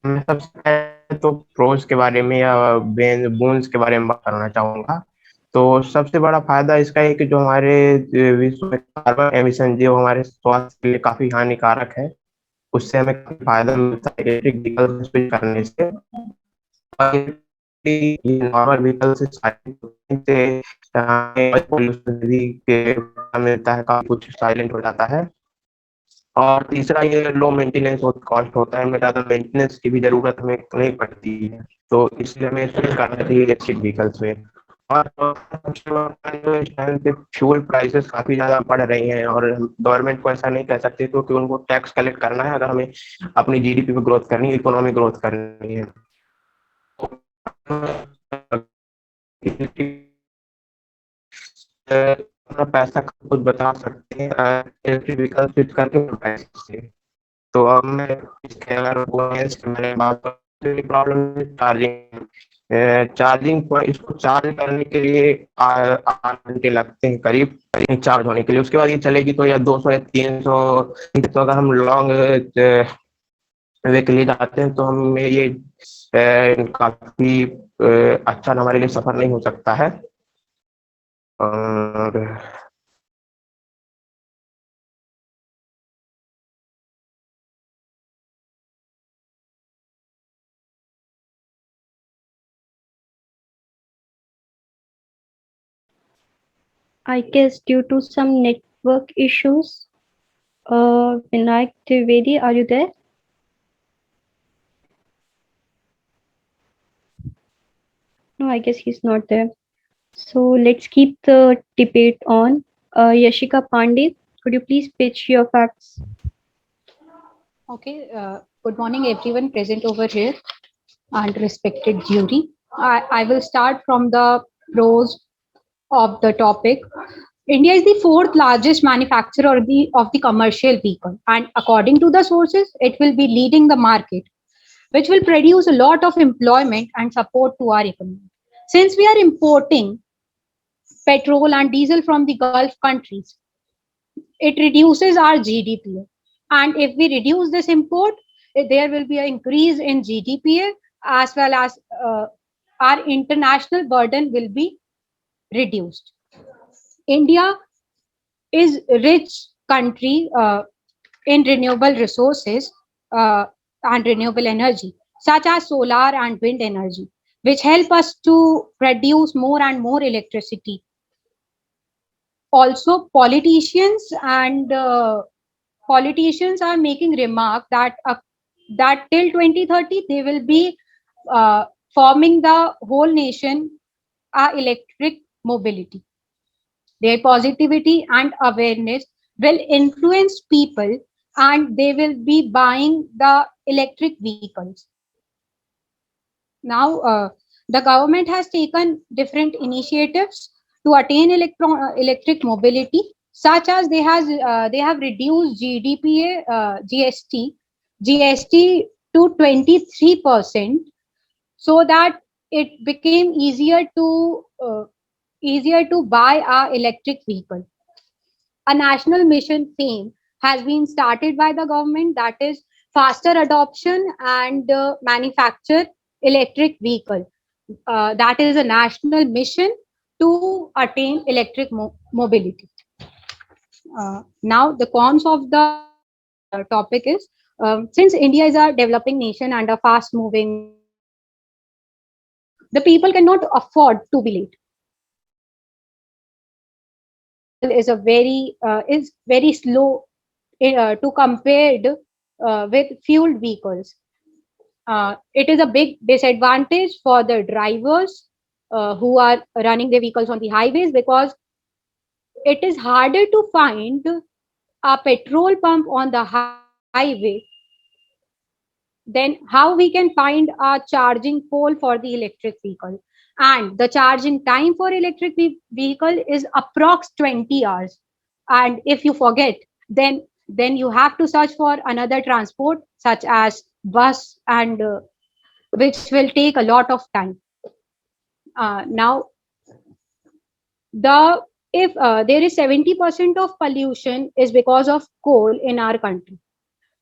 मैं सबसे पहले तो pros के बारे में या bones के बारे में बात करना चाहूंगा। तो सबसे बड़ा फायदा इसका है कि जो हमारे विश्व में कार्बन एमिशन जो हमारे स्वास्थ्य के लिए काफी हानिकारक है, उससे हमें काफी फायदा मिलता है इलेक्ट्रिक व्हीकल स्विच करने से। नॉर्मल व्हीकल से पोल्यूशन भी मिलता है, काफी कुछ साइलेंट हो जाता है। और तीसरा ये लो मेंटेनेंस कॉस्ट होता है, हमें ज्यादा मेंटेनेंस की भी जरूरत हमें नहीं पड़ती है, तो इसलिए हमें स्विच करना चाहिए इलेक्ट्रिक व्हीकल्स में। और फ्यूल प्राइसेस काफी ज्यादा बढ़ रही हैं और गवर्नमेंट को ऐसा नहीं कह सकते क्योंकि उनको टैक्स कलेक्ट करना है अगर हमें अपनी जीडीपी में ग्रोथ करनी है, इकोनॉमी ग्रोथ करनी है। अपना पैसा खुद बचा सकते हैं इलेक्ट्रिक व्हीकल स्विच करके पैसे से। तो अब मैं इसके अगर के बारे में बात करूँ, प्रॉब्लम चार्जिंग। चार्जिंग पर इसको चार्ज करने के लिए 8 घंटे लगते हैं करीब चार्ज होने के लिए। उसके बाद ये चलेगी तो या 200 या 300। तो अगर हम लॉन्ग वे के लिए जाते हैं तो हमें ये काफी अच्छा हमारे लिए सफर नहीं हो सकता है। और I guess due to some network issues, Vinayak Dwivedi, are you there? No, I guess he's not there. So let's keep the debate on. Yashika Pandey, could you please pitch your facts? Okay, good morning everyone present over here and respected jury. I will start from the pros of the topic. India is the fourth largest manufacturer of the commercial vehicle, and according to the sources, it will be leading the market, which will produce a lot of employment and support to our economy. Since we are importing petrol and diesel from the Gulf countries, it reduces our GDP. And if we reduce this import, there will be an increase in GDP as well as our international burden will be reduced. India is rich country in renewable resources and renewable energy, such as solar and wind energy, which help us to produce more and more electricity. Also, politicians are making remark that that till 2030 they will be forming the whole nation electric mobility. Their positivity and awareness will influence people and they will be buying the electric vehicles. Now, the government has taken different initiatives to attain electric mobility, such as they have reduced GST to 23%, so that it became easier to buy our electric vehicle. A national mission FAME has been started by the government, that is faster adoption and manufacture electric vehicle. That is a national mission to attain electric mobility. Now, the cons of the topic is, since India is a developing nation and a fast moving, the people cannot afford to be late. Is very slow to compared with fueled vehicles. It is a big disadvantage for the drivers who are running their vehicles on the highways, because it is harder to find a petrol pump on the highway. Then how we can find a charging pole for the electric vehicle? And the charging time for electric vehicle is approx 20 hours. And if you forget, then you have to search for another transport such as bus, and which will take a lot of time. Now, if there is 70% of pollution is because of coal in our country.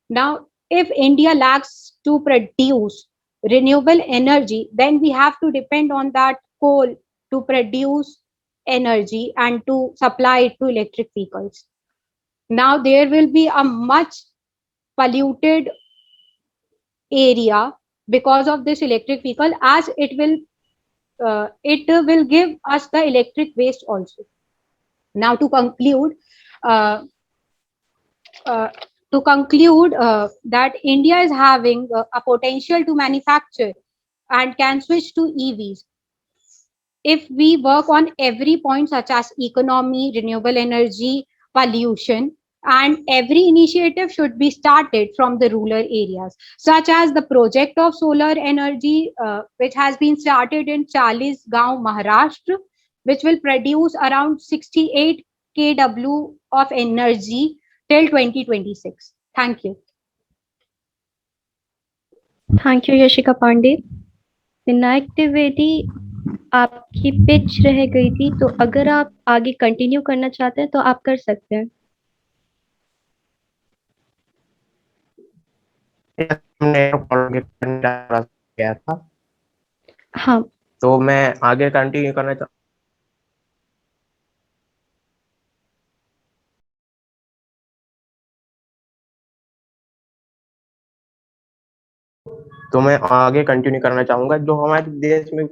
Now, if India lacks to produce renewable energy, then we have to depend on that coal to produce energy and to supply it to electric vehicles. Now there will be a much polluted area because of this electric vehicle, as it will give us the electric waste also. Now to conclude, that India is having a potential to manufacture and can switch to EVs if we work on every point, such as economy, renewable energy, pollution, and every initiative should be started from the rural areas, such as the project of solar energy, which has been started in Chalisgaon, Maharashtra, which will produce around 68 kW of energy till 2026. Thank you. Thank you Yashika Pandey. Vinayak Dwivedi, आपकी pitch रह गई थी, तो अगर आप आगे continue करना चाहते हैं तो आप कर सकते हैं। गया था, हाँ, तो मैं आगे कंटिन्यू करना चाहूँ। तो मैं आगे कंटिन्यू करना चाहूंगा। जो हमारे देश में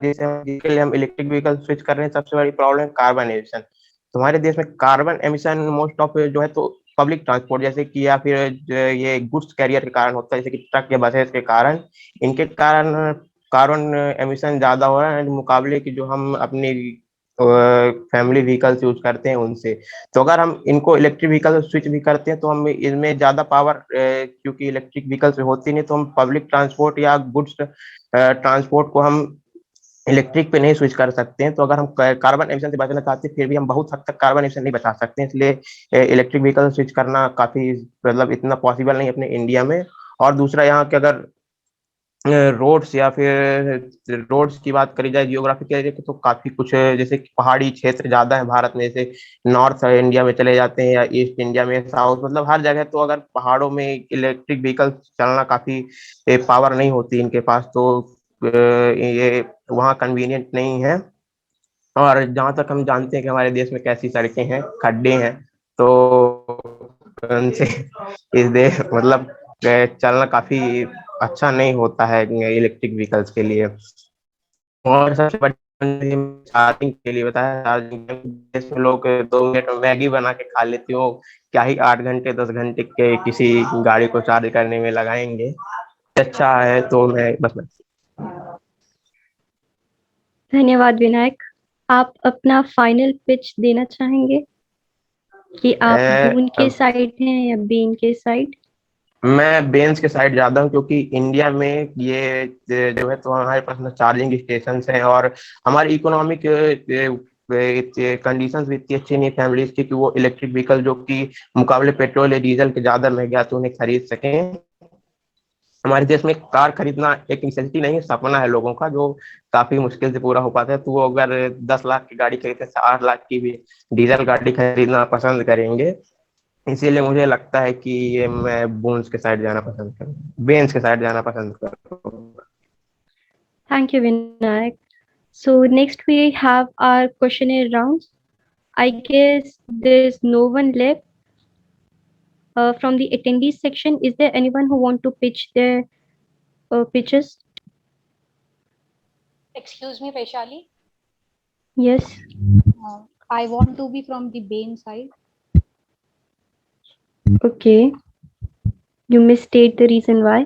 जिसके लिए हम इलेक्ट्रिक व्हीकल स्विच कर रहे हैं, सबसे बड़ी प्रॉब्लम है कार्बन एमिशन। तो हमारे देश में कार्बन एमिशन मोस्ट ऑफ जो है तो पब्लिक ट्रांसपोर्ट जैसे कि या फिर ये गुड्स कैरियर के कारण होता है, जैसे कि ट्रक या बसेस के कारण, इनके कारण कार्बन एमिशन ज्यादा हो रहा है मुकाबले की जो हम अपनी फैमिली व्हीकल्स यूज करते हैं उनसे। तो अगर हम इनको इलेक्ट्रिक व्हीकल स्विच भी करते हैं तो हम इनमें ज्यादा पावर, क्योंकि इलेक्ट्रिक व्हीकल्स होती नहीं, तो हम पब्लिक ट्रांसपोर्ट या गुड्स ट्रांसपोर्ट को हम इलेक्ट्रिक पे नहीं स्विच कर सकते हैं। तो अगर हम कार्बन एमिशन से बचना चाहते हैं, फिर भी हम बहुत हद तक कार्बन एमिशन नहीं बचा सकते हैं, इसलिए इलेक्ट्रिक व्हीकल स्विच करना काफी मतलब इतना पॉसिबल नहीं अपने इंडिया में। और दूसरा, यहाँ के अगर रोड्स या फिर रोड्स की बात करी जाए, जियोग्राफी की जाए, तो काफी कुछ जैसे पहाड़ी क्षेत्र ज्यादा है भारत में, जैसे नॉर्थ इंडिया में चले जाते हैं या ईस्ट इंडिया में, साउथ, मतलब हर जगह। तो अगर पहाड़ों में इलेक्ट्रिक व्हीकल चलना काफी पावर नहीं होती इनके पास, तो ये वहाँ कन्वीनियंट नहीं है। और जहाँ तक हम जानते हैं कि हमारे देश में कैसी सड़कें हैं, खड्डे हैं, तो उनसे इस देश मतलब चलना काफी अच्छा नहीं होता है इलेक्ट्रिक व्हीकल्स के लिए। और सबसे बड़ी चार्जिंग के लिए बताया, चार्जिंग देश में लोग 2 मिनट में मैगी बना के खा लेते हो, क्या ही 8 घंटे 10 घंटे के किसी गाड़ी को चार्ज करने में लगाएंगे। अच्छा है, तो मैं बस धन्यवाद विनायक। आप अपना फाइनल पिच देना चाहेंगे कि आप बून के साइड हैं या बेन के साइड? मैं बेंस के साइड ज्यादा हूँ, क्योंकि इंडिया में ये जो है तो हमारे पास चार्जिंग स्टेशन हैं, और हमारी इकोनॉमिक कंडीशंस भी इतनी अच्छी नहीं फैमिलीज की कि वो इलेक्ट्रिक व्हीकल जो कि मुकाबले पेट्रोल या डीजल के ज्यादा महंगे आते उन्हें खरीद सकें। हमारे देश में कार खरीदना एक नेसेसिटी नहीं है, सपना है लोगों का, जो काफी मुश्किल से पूरा हो पाता है। तो वो अगर 10 लाख की गाड़ी खरीदते हैं, 8 लाख की भी डीजल गाड़ी खरीदना पसंद करेंगे। इसीलिए मुझे लगता है कि ये मैं बून्स के साइड जाना पसंद करूँगा, बेंस के साइड जाना पसंद करूँगा। Thank you, Vinayak. So next we have our questionnaire rounds. I guess there is no one left. From the attendees section, is there anyone who want to pitch their pitches? Excuse me, Vaishali. Yes. I want to be from the Bain side. Okay. You may state the reason why.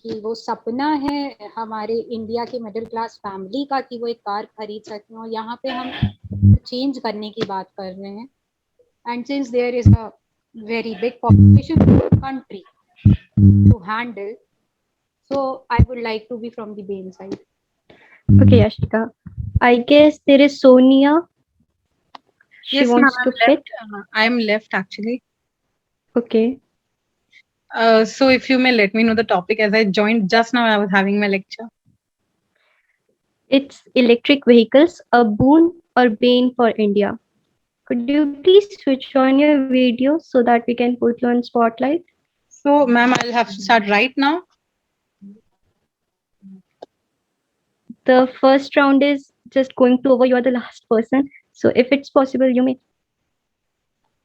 कि वो सपना है हमारे India के middle class family का कि वो एक कार खरीद सकें, और यहाँ पे हम चेंज करने की बात कर रहे हैं। And since there is a very big population country to handle, so I would like to be from the Bain side. Okay, Ashika. I guess there is Sonia. She Yes, wants to left. pitch. I'm left actually. Okay. So if you may let me know the topic, as I joined just now, I was having my lecture. It's electric vehicles, a boon or bane for India. Could you please switch on your video so that we can put you on spotlight? So, ma'am, I'll have to start right now. The first round is just going to over. You're the last person. So if it's possible, you may.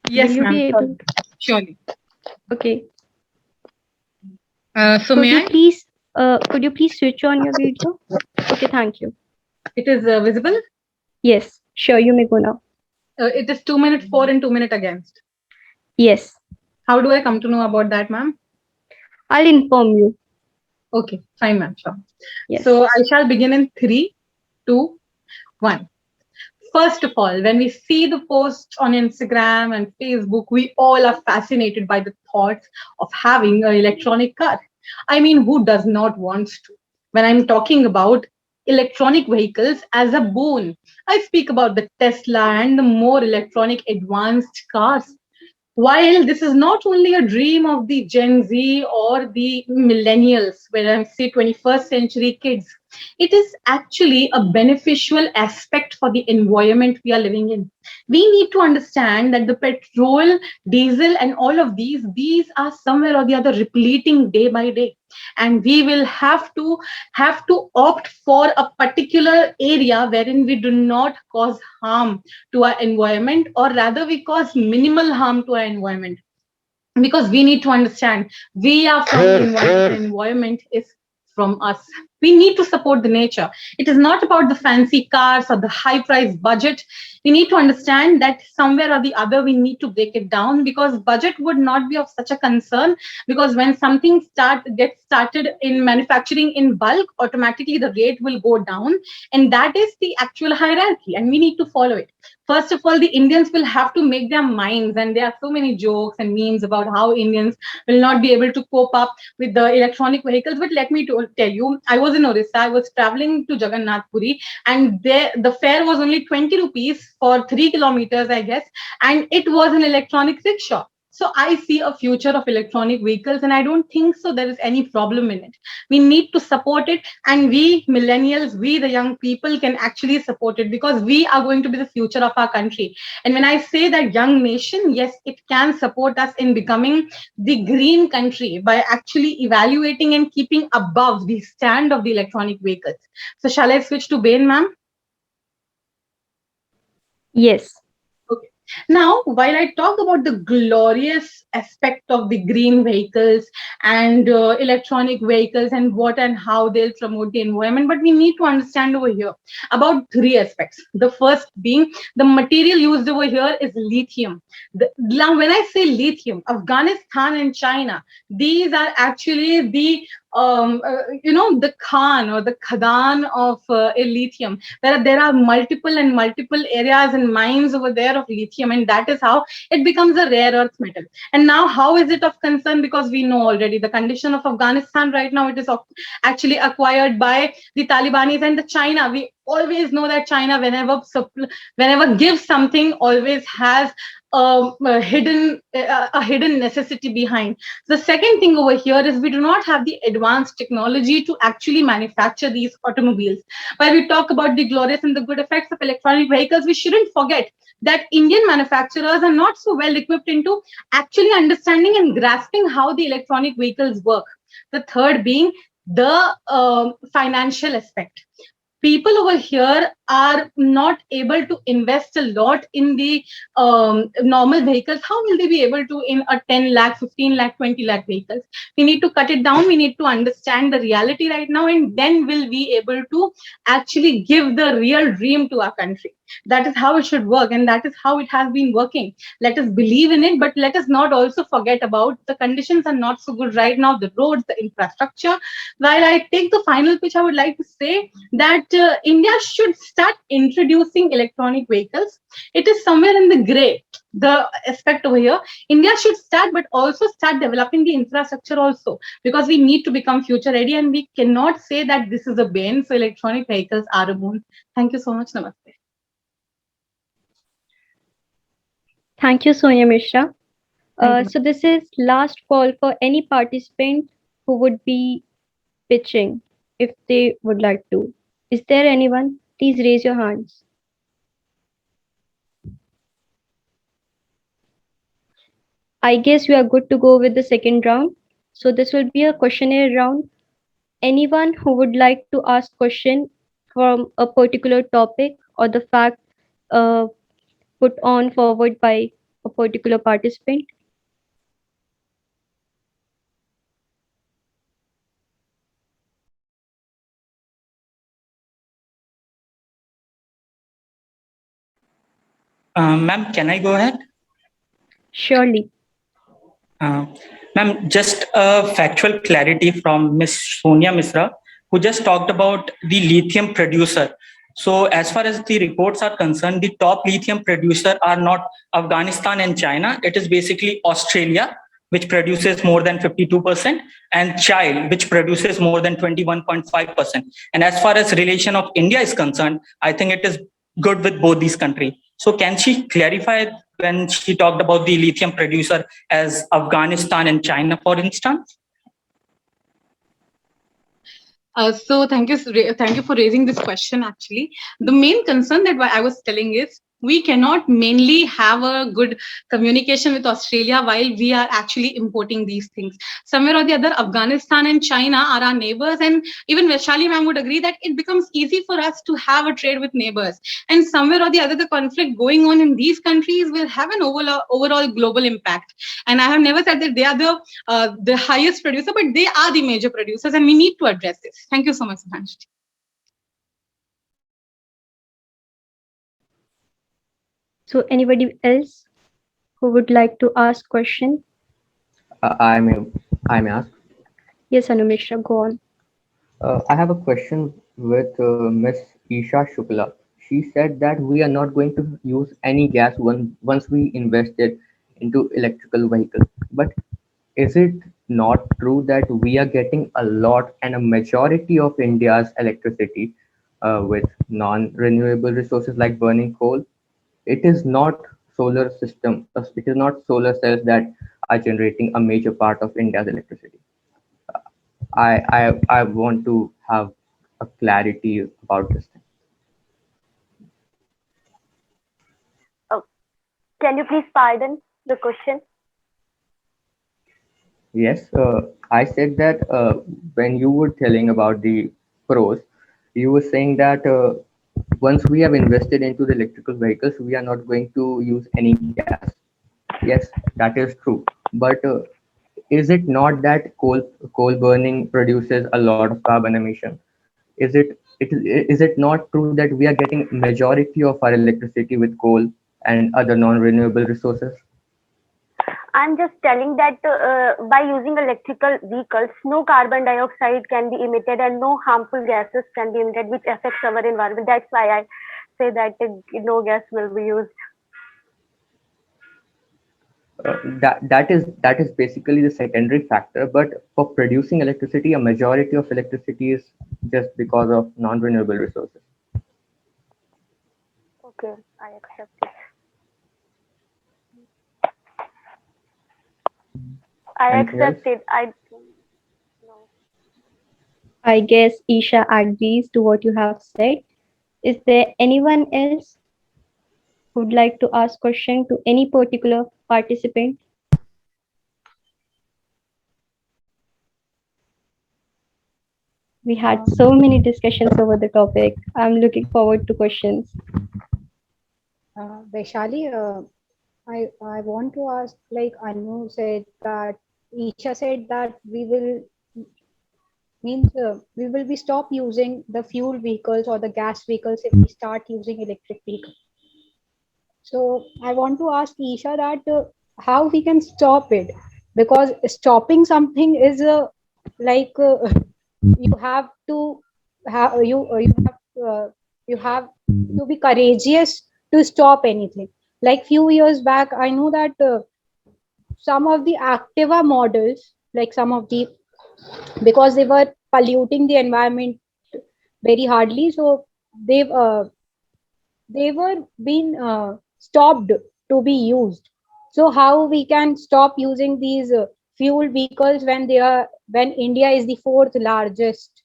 Yes, Will you ma'am. be able? Surely. Okay. So may I? Could you please switch on your video? Okay, thank you. It is visible? Yes, sure, you may go now. It is 2 minutes for and 2 minutes against. Yes. How do I come to know about that, ma'am? I'll inform you. Okay, fine, ma'am. Sure. Yes. So I shall begin in 3, 2, 1. First of all, when we see the posts on Instagram and Facebook, we all are fascinated by the thoughts of having an electronic car. I mean, who does not want to? When I'm talking about electronic vehicles as a boon, I speak about the Tesla and the more electronic advanced cars. While this is not only a dream of the Gen Z or the millennials, where I say 21st century kids, it is actually a beneficial aspect for the environment we are living in. We need to understand that the petrol, diesel, and all of these are somewhere or the other repleting day by day. And we will have to opt for a particular area wherein we do not cause harm to our environment, or rather we cause minimal harm to our environment, because we need to understand we are from the environment, the environment is from us. We need to support the nature. It is not about the fancy cars or the high price budget. We need to understand that somewhere or the other we need to break it down, because budget would not be of such a concern, because when something gets started in manufacturing in bulk, automatically the rate will go down, and that is the actual hierarchy and we need to follow it. First of all, the Indians will have to make their minds, and there are so many jokes and memes about how Indians will not be able to cope up with the electronic vehicles. But let me tell you, I was in Orissa, I was traveling to Jagannath Puri, and there the fare was only 20 rupees for 3 kilometers, I guess, and it was an electronic rickshaw. So I see a future of electronic vehicles, and I don't think so there is any problem in it. We need to support it, and we millennials, we the young people can actually support it, because we are going to be the future of our country. And when I say that young nation, yes, it can support us in becoming the green country by actually evaluating and keeping above the stand of the electronic vehicles. So shall I switch to Bain, ma'am? Yes. Okay. Now, while I talk about the glorious aspect of the green vehicles and electronic vehicles and what and how they'll promote the environment, but we need to understand over here about 3 aspects. The first being the material used over here is lithium. Now, when I say lithium, Afghanistan and China, these are actually the the Khan or the Khadan of lithium, where there are multiple areas and mines over there of lithium, and that is how it becomes a rare earth metal. And now, how is it of concern? Because we know already the condition of Afghanistan right now. It is actually acquired by the Talibanis and the China. We always know that China, whenever gives something, always has a hidden necessity behind. The second thing over here is we do not have the advanced technology to actually manufacture these automobiles. While we talk about the glorious and the good effects of electronic vehicles, we shouldn't forget that Indian manufacturers are not so well equipped into actually understanding and grasping how the electronic vehicles work. The third being the financial aspect. People over here are not able to invest a lot in the normal vehicles. How will they be able to in a 10 lakh, 15 lakh, 20 lakh vehicles? We need to cut it down. We need to understand the reality right now, and then we'll be able to actually give the real dream to our country. That is how it should work, and that is how it has been working. Let us believe in it, but let us not also forget about the conditions are not so good right now, the roads, the infrastructure. While I take the final pitch, I would like to say that India should start introducing electronic vehicles. It is somewhere in the gray, the aspect over here. India should start, but also start developing the infrastructure also, because we need to become future ready, and we cannot say that this is a bane. So electronic vehicles are a boon. Thank you so much. Namaste. Thank you, Sonia Mishra. So this is last call for any participant who would be pitching if they would like to. Is there anyone? Please raise your hands. I guess we are good to go with the second round. So this will be a questionnaire round. Anyone who would like to ask question from a particular topic or the fact uh, put on forward by a particular participant. Ma'am, can I go ahead? Surely. Ma'am, just a factual clarity from Ms. Sonia Misra, who just talked about the lithium producer. So as far as the reports are concerned, the top lithium producer are not Afghanistan and China. It is basically Australia, which produces more than 52%, and Chile, which produces more than 21.5%. And as far as relation of India is concerned, I think it is good with both these countries. So can she clarify when she talked about the lithium producer as Afghanistan and China, for instance? So thank you for raising this question. Actually, the main concern that I was telling is we cannot mainly have a good communication with Australia while we are actually importing these things. Somewhere or the other, Afghanistan and China are our neighbors, and even Vaishali ma'am would agree that it becomes easy for us to have a trade with neighbors. And somewhere or the other, the conflict going on in these countries will have an overall global impact. And I have never said that they are the highest producer, but they are the major producers, and we need to address this. Thank you so much, Sudhanshu. So anybody else who would like to ask question? I may ask. Yes, Anumishra, go on. I have a question with Miss Isha Shukla. She said that we are not going to use any gas once we invested into electrical vehicles. But is it not true that we are getting a lot and a majority of India's electricity with non-renewable resources like burning coal? It is not solar system. It is not solar cells that are generating a major part of India's electricity. I want to have a clarity about this thing. Oh, can you please pardon the question? Yes, I said that when you were telling about the pros, you were saying that once we have invested into the electrical vehicles, we are not going to use any gas. Yes, that is true. But is it not that coal burning produces a lot of carbon emission? Is it not true that we are getting majority of our electricity with coal and other non-renewable resources? I'm just telling that by using electrical vehicles, no carbon dioxide can be emitted and no harmful gases can be emitted, which affects our environment. That's why I say that no gas will be used. That is basically the secondary factor. But for producing electricity, a majority of electricity is just because of non-renewable resources. Okay, I accept it. I accept it. I guess Isha agrees to what you have said. Is there anyone else who would like to ask question to any particular participant? We had so many discussions over the topic. I'm looking forward to questions. Vaishali, I want to ask, like Anu said that Isha said that we will be stop using the fuel vehicles or the gas vehicles if we start using electric vehicles. So I want to ask Isha that how we can stop it, because stopping something is you have to you have to be courageous to stop anything. Like few years back, I know that some of the Activa models, like some of the, because they were polluting the environment very hardly, so they were being stopped to be used. So how we can stop using these fuel vehicles when India is the fourth largest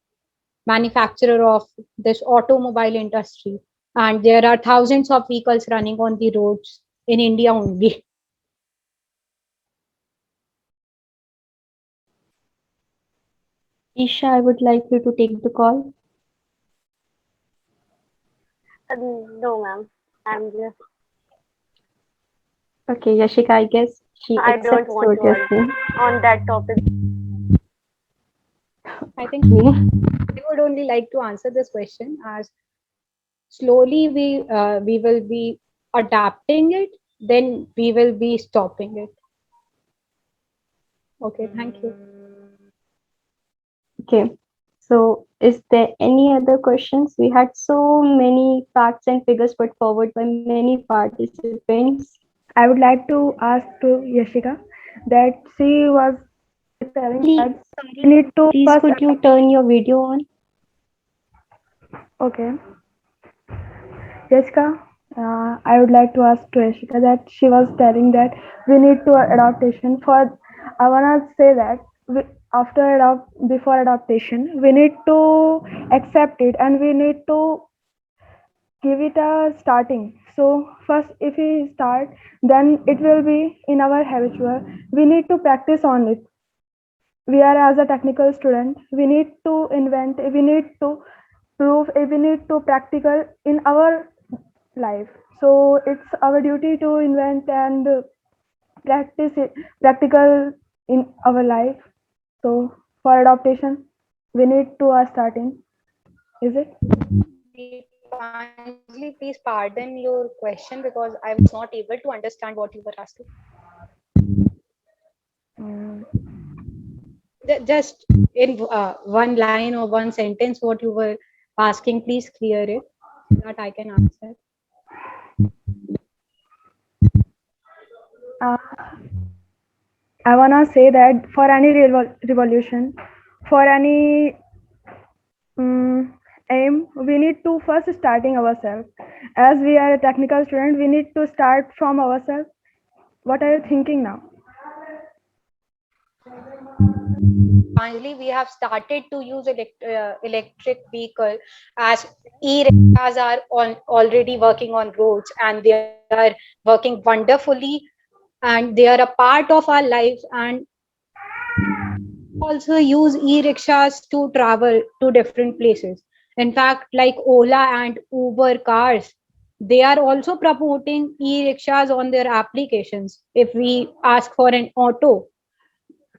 manufacturer of this automobile industry, and there are thousands of vehicles running on the roads in India only. Isha, I would like you to take the call. No, ma'am. I'm just. Okay, Yashika, I guess she I don't accepts want what to you're answer saying. on that topic. I think I would only like to answer this question as slowly we will be adapting it, then we will be stopping it. Okay, thank you. Okay, so is there any other questions? We had so many facts and figures put forward by many participants. I would like to ask to Yashika that she was telling that we need to Please, first. could you turn your video on? Okay. Yashika, I would like to ask to Yashika that she was telling that we need to adaptation for. I wanna say that before adaptation, we need to accept it and we need to give it a starting. So first, if we start, then it will be in our habitual. We need to practice on it. We are as a technical student. We need to invent. We need to prove. We need to practical in our life. So it's our duty to invent and practice it practical in our life. So for adaptation, we need to starting. Is it? Deepanjali, please pardon your question because I was not able to understand what you were asking. Mm. Just in one line or one sentence, what you were asking, please clear it so that I can answer. Uh, I wanna say that for any revolution, for any aim, we need to first starting ourselves. As we are a technical student, we need to start from ourselves. What are you thinking now? Finally, we have started to use electric vehicle as e-rickshaws are already working on roads and they are working wonderfully and they are a part of our lives, and also use e-rickshaws to travel to different places. In fact, like Ola and Uber cars, they are also promoting e-rickshaws on their applications. If we ask for an auto,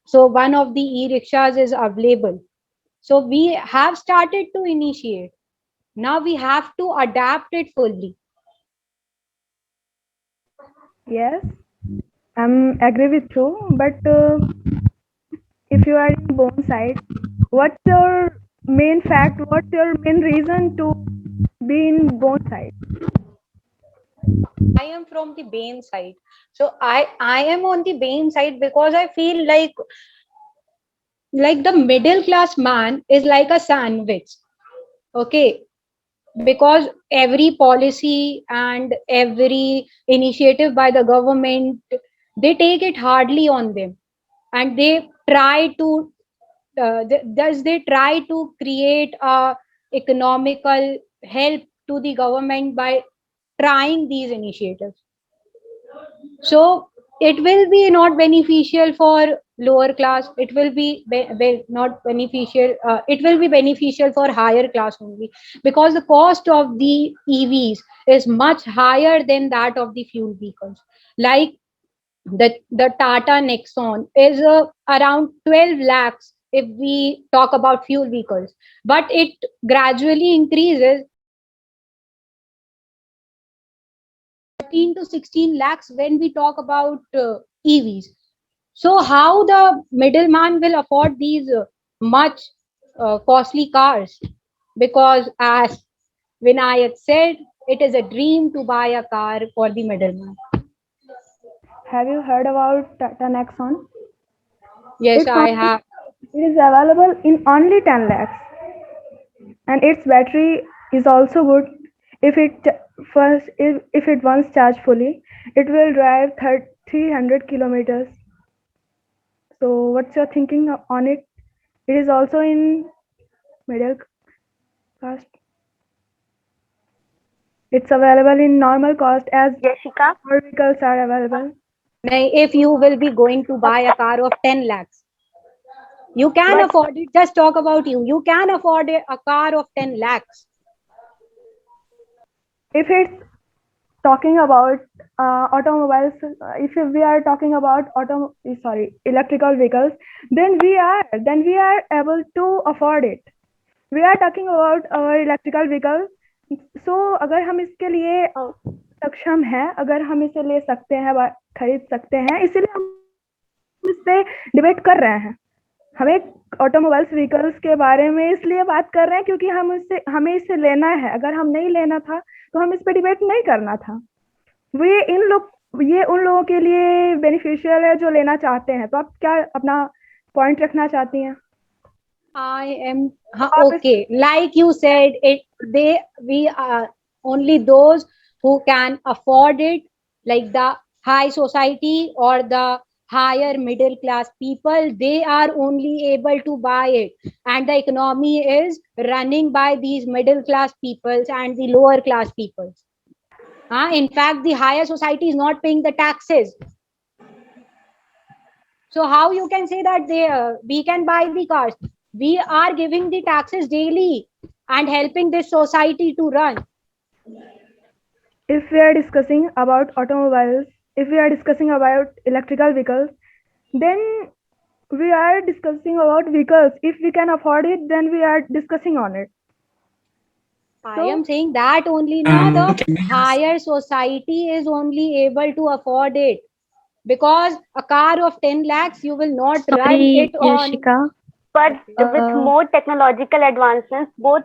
so one of the e-rickshaws is available. So we have started to initiate. Now we have to adapt it fully. Yes, I'm agree with you. But if you are in bone side, what's your main fact? What's your main reason to be in bone side? I am from the Bain side. So I am on the Bain side because I feel like the middle class man is like a sandwich. Okay. Because every policy and every initiative by the government, they take it hardly on them, and they try to they try to create a economical help to the government by trying these initiatives. So it will be not beneficial for lower class. It will be not beneficial. It will be beneficial for higher class only, because the cost of the EVs is much higher than that of the fuel vehicles. Like the Tata Nexon is around 12 lakhs if we talk about fuel vehicles, but it gradually increases 13 to 16 lakhs when we talk about EVs. So how the middleman will afford these much costly cars? Because as Vinayak said, it is a dream to buy a car for the middleman. Have you heard about Tata Nexon? Yes, It's I only, have. it is available in only 10 lakhs, and its battery is also good. If it once charged fully, it will drive 300 kilometers. So what's your thinking on it? It is also in middle cost. It's available in normal cost as Yashika, all vehicles are available. If you will be going to buy a car of 10 lakhs, you can afford it. Just talk about you. You can afford a car of 10 lakhs. If it's talking about automobiles, if we are talking about electrical vehicles, then we are able to afford it. We are talking about our electrical vehicles. So अगर हम इसके लिए सक्षम हैं, अगर हम इसे ले सकते हैं, खरीद सकते हैं, इसीलिए हम इस पे डिबेट कर रहे हैं. हमें ऑटोमोबाइल्स व्हीकल्स के बारे में इसलिए बात कर रहे हैं क्योंकि हमें इसे लेना है. अगर हम नहीं लेना था तो हम इस पे डिबेट नहीं करना था. ये उन लोगों के लिए बेनिफिशियल है जो लेना चाहते हैं. तो आप क्या अपना पॉइंट रखना चाहती हैं? Okay, like you said, we are only those who can afford it, like the high society or the higher middle class people, they are only able to buy it, and the economy is running by these middle class peoples and the lower class peoples. In fact, the higher society is not paying the taxes. So how you can say that we can buy the cars? We are giving the taxes daily and helping this society to run. If we are discussing about automobiles, if we are discussing about electrical vehicles, then we are discussing about vehicles. If we can afford it, then we are discussing on it. I am saying that only now the higher society is only able to afford it, because a car of 10 lakhs, you will not run it on. But with more technological advancements, both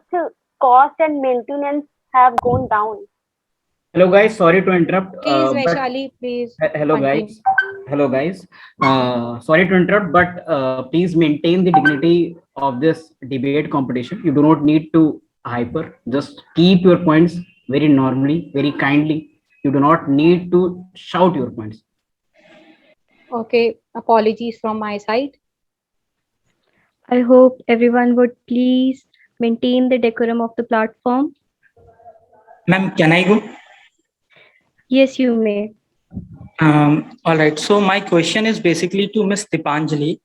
cost and maintenance have gone down. Hello guys, sorry to interrupt. Please, Vaishali, please. Hello guys. Hello guys. Sorry to interrupt, but please maintain the dignity of this debate competition. You do not need to hyper. Just keep your points very normally, very kindly. You do not need to shout your points. Okay, apologies from my side. I hope everyone would please maintain the decorum of the platform. Ma'am, can I go? Yes, you may. All right. So my question is basically to Ms. Dipanjali.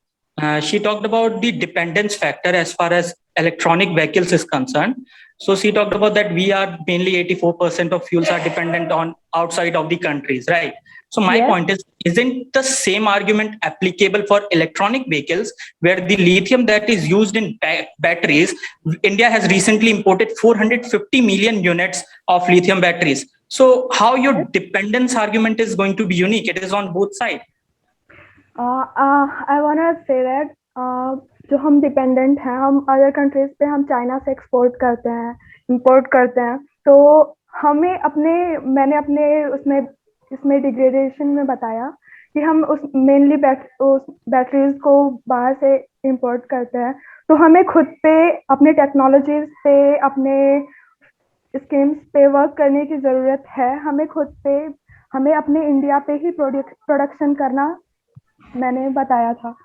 She talked about the dependence factor as far as electronic vehicles is concerned. So she talked about that we are mainly 84% of fuels are dependent on outside of the countries, right? So my point is, isn't the same argument applicable for electronic vehicles, where the lithium that is used in batteries, India has recently imported 450 million units of lithium batteries. So how your dependence argument is going to be unique? It is on both sides. I want to say that जो हम dependent हैं, हम other countries पे हम China से export करते हैं, import करते हैं, तो हमें मैंने अपने इसमें डिग्रेडेशन में बताया कि हम उस मेनली बैटरीज को बाहर से इंपोर्ट करते हैं. तो हमें खुद पे अपने टेक्नोलॉजीज पे, अपने स्कीम्स पे वर्क करने की ज़रूरत है. हमें अपने इंडिया पे ही प्रोडक्शन करना, मैंने बताया था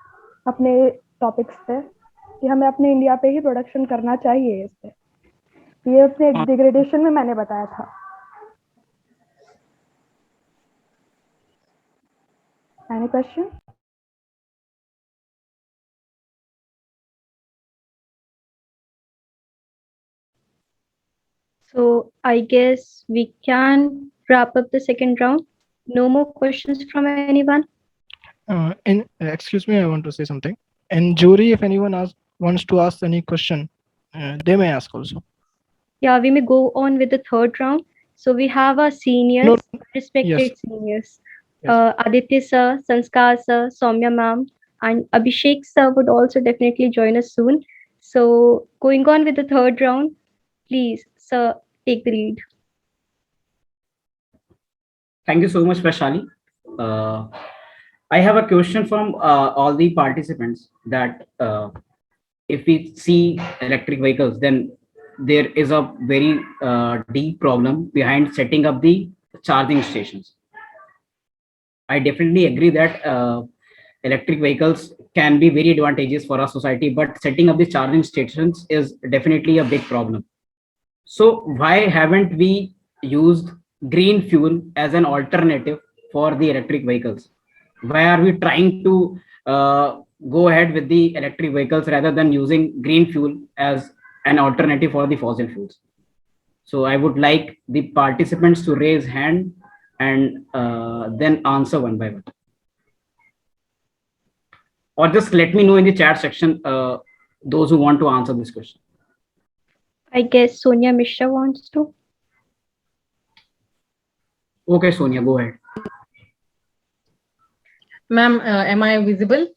अपने टॉपिक्स पे कि हमें अपने इंडिया पे ही प्रोडक्शन करना चाहिए. इस पे ये अपने डिग्रेडेशन में मैंने बताया था. Any question? So I guess we can wrap up the second round. No more questions from anyone? Excuse me, I want to say something. In jury, if anyone wants to ask any question, they may ask also. Yeah, we may go on with the third round. So we have our seniors, respected seniors. Aditya sir, Sanskar sir, Soumya ma'am, and Abhishek sir would also definitely join us soon. So going on with the third round, please, sir, take the lead. Thank you so much, Vaishali. I have a question from all the participants that if we see electric vehicles, then there is a very deep problem behind setting up the charging stations. I definitely agree that electric vehicles can be very advantageous for our society, but setting up the charging stations is definitely a big problem. So why haven't we used green fuel as an alternative for the electric vehicles? Why are we trying to go ahead with the electric vehicles rather than using green fuel as an alternative for the fossil fuels? So I would like the participants to raise hand and then answer one by one, or just let me know in the chat section those who want to answer this question. I guess Sonia Mishra wants to. Okay, Sonia, go ahead. Ma'am, am I visible?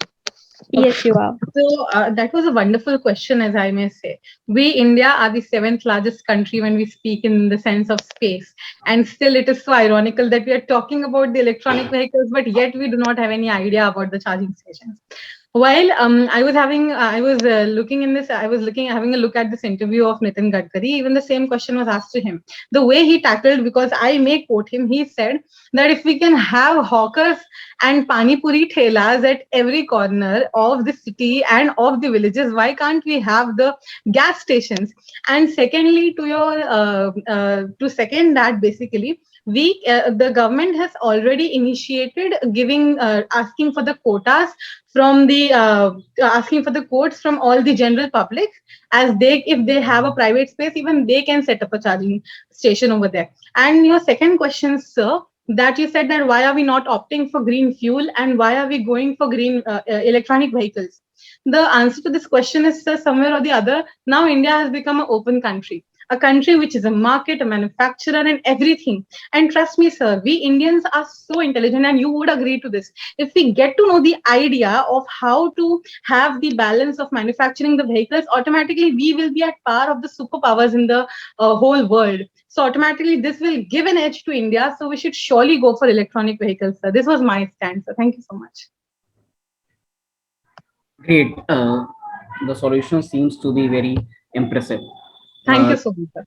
Yes, you are. So that was a wonderful question, as I may say. We, India, are the 7th largest country when we speak in the sense of space. And still, it is so ironical that we are talking about the electronic vehicles, but yet we do not have any idea about the charging stations. While I was having, having a look at this interview of Nitin Gadkari. Even the same question was asked to him. The way he tackled, because I may quote him, he said that if we can have hawkers and pani puri thelas at every corner of the city and of the villages, why can't we have the gas stations? And secondly, to second that, basically, the government has already initiated asking for the quotas from the asking for the quotes from all the general public, as if they have a private space, even they can set up a charging station over there. And your second question, sir, that you said that why are we not opting for green fuel and why are we going for green electronic vehicles? The answer to this question is, sir, somewhere or the other, now India has become an open country, a country which is a market, a manufacturer, and everything. And trust me, sir, we Indians are so intelligent, and you would agree to this. If we get to know the idea of how to have the balance of manufacturing the vehicles, automatically we will be at par of the superpowers in the whole world. So automatically this will give an edge to India. So we should surely go for electronic vehicles, sir. This was my stand, sir. Thank you so much. Great. The solution seems to be very impressive. Thank you so much, sir.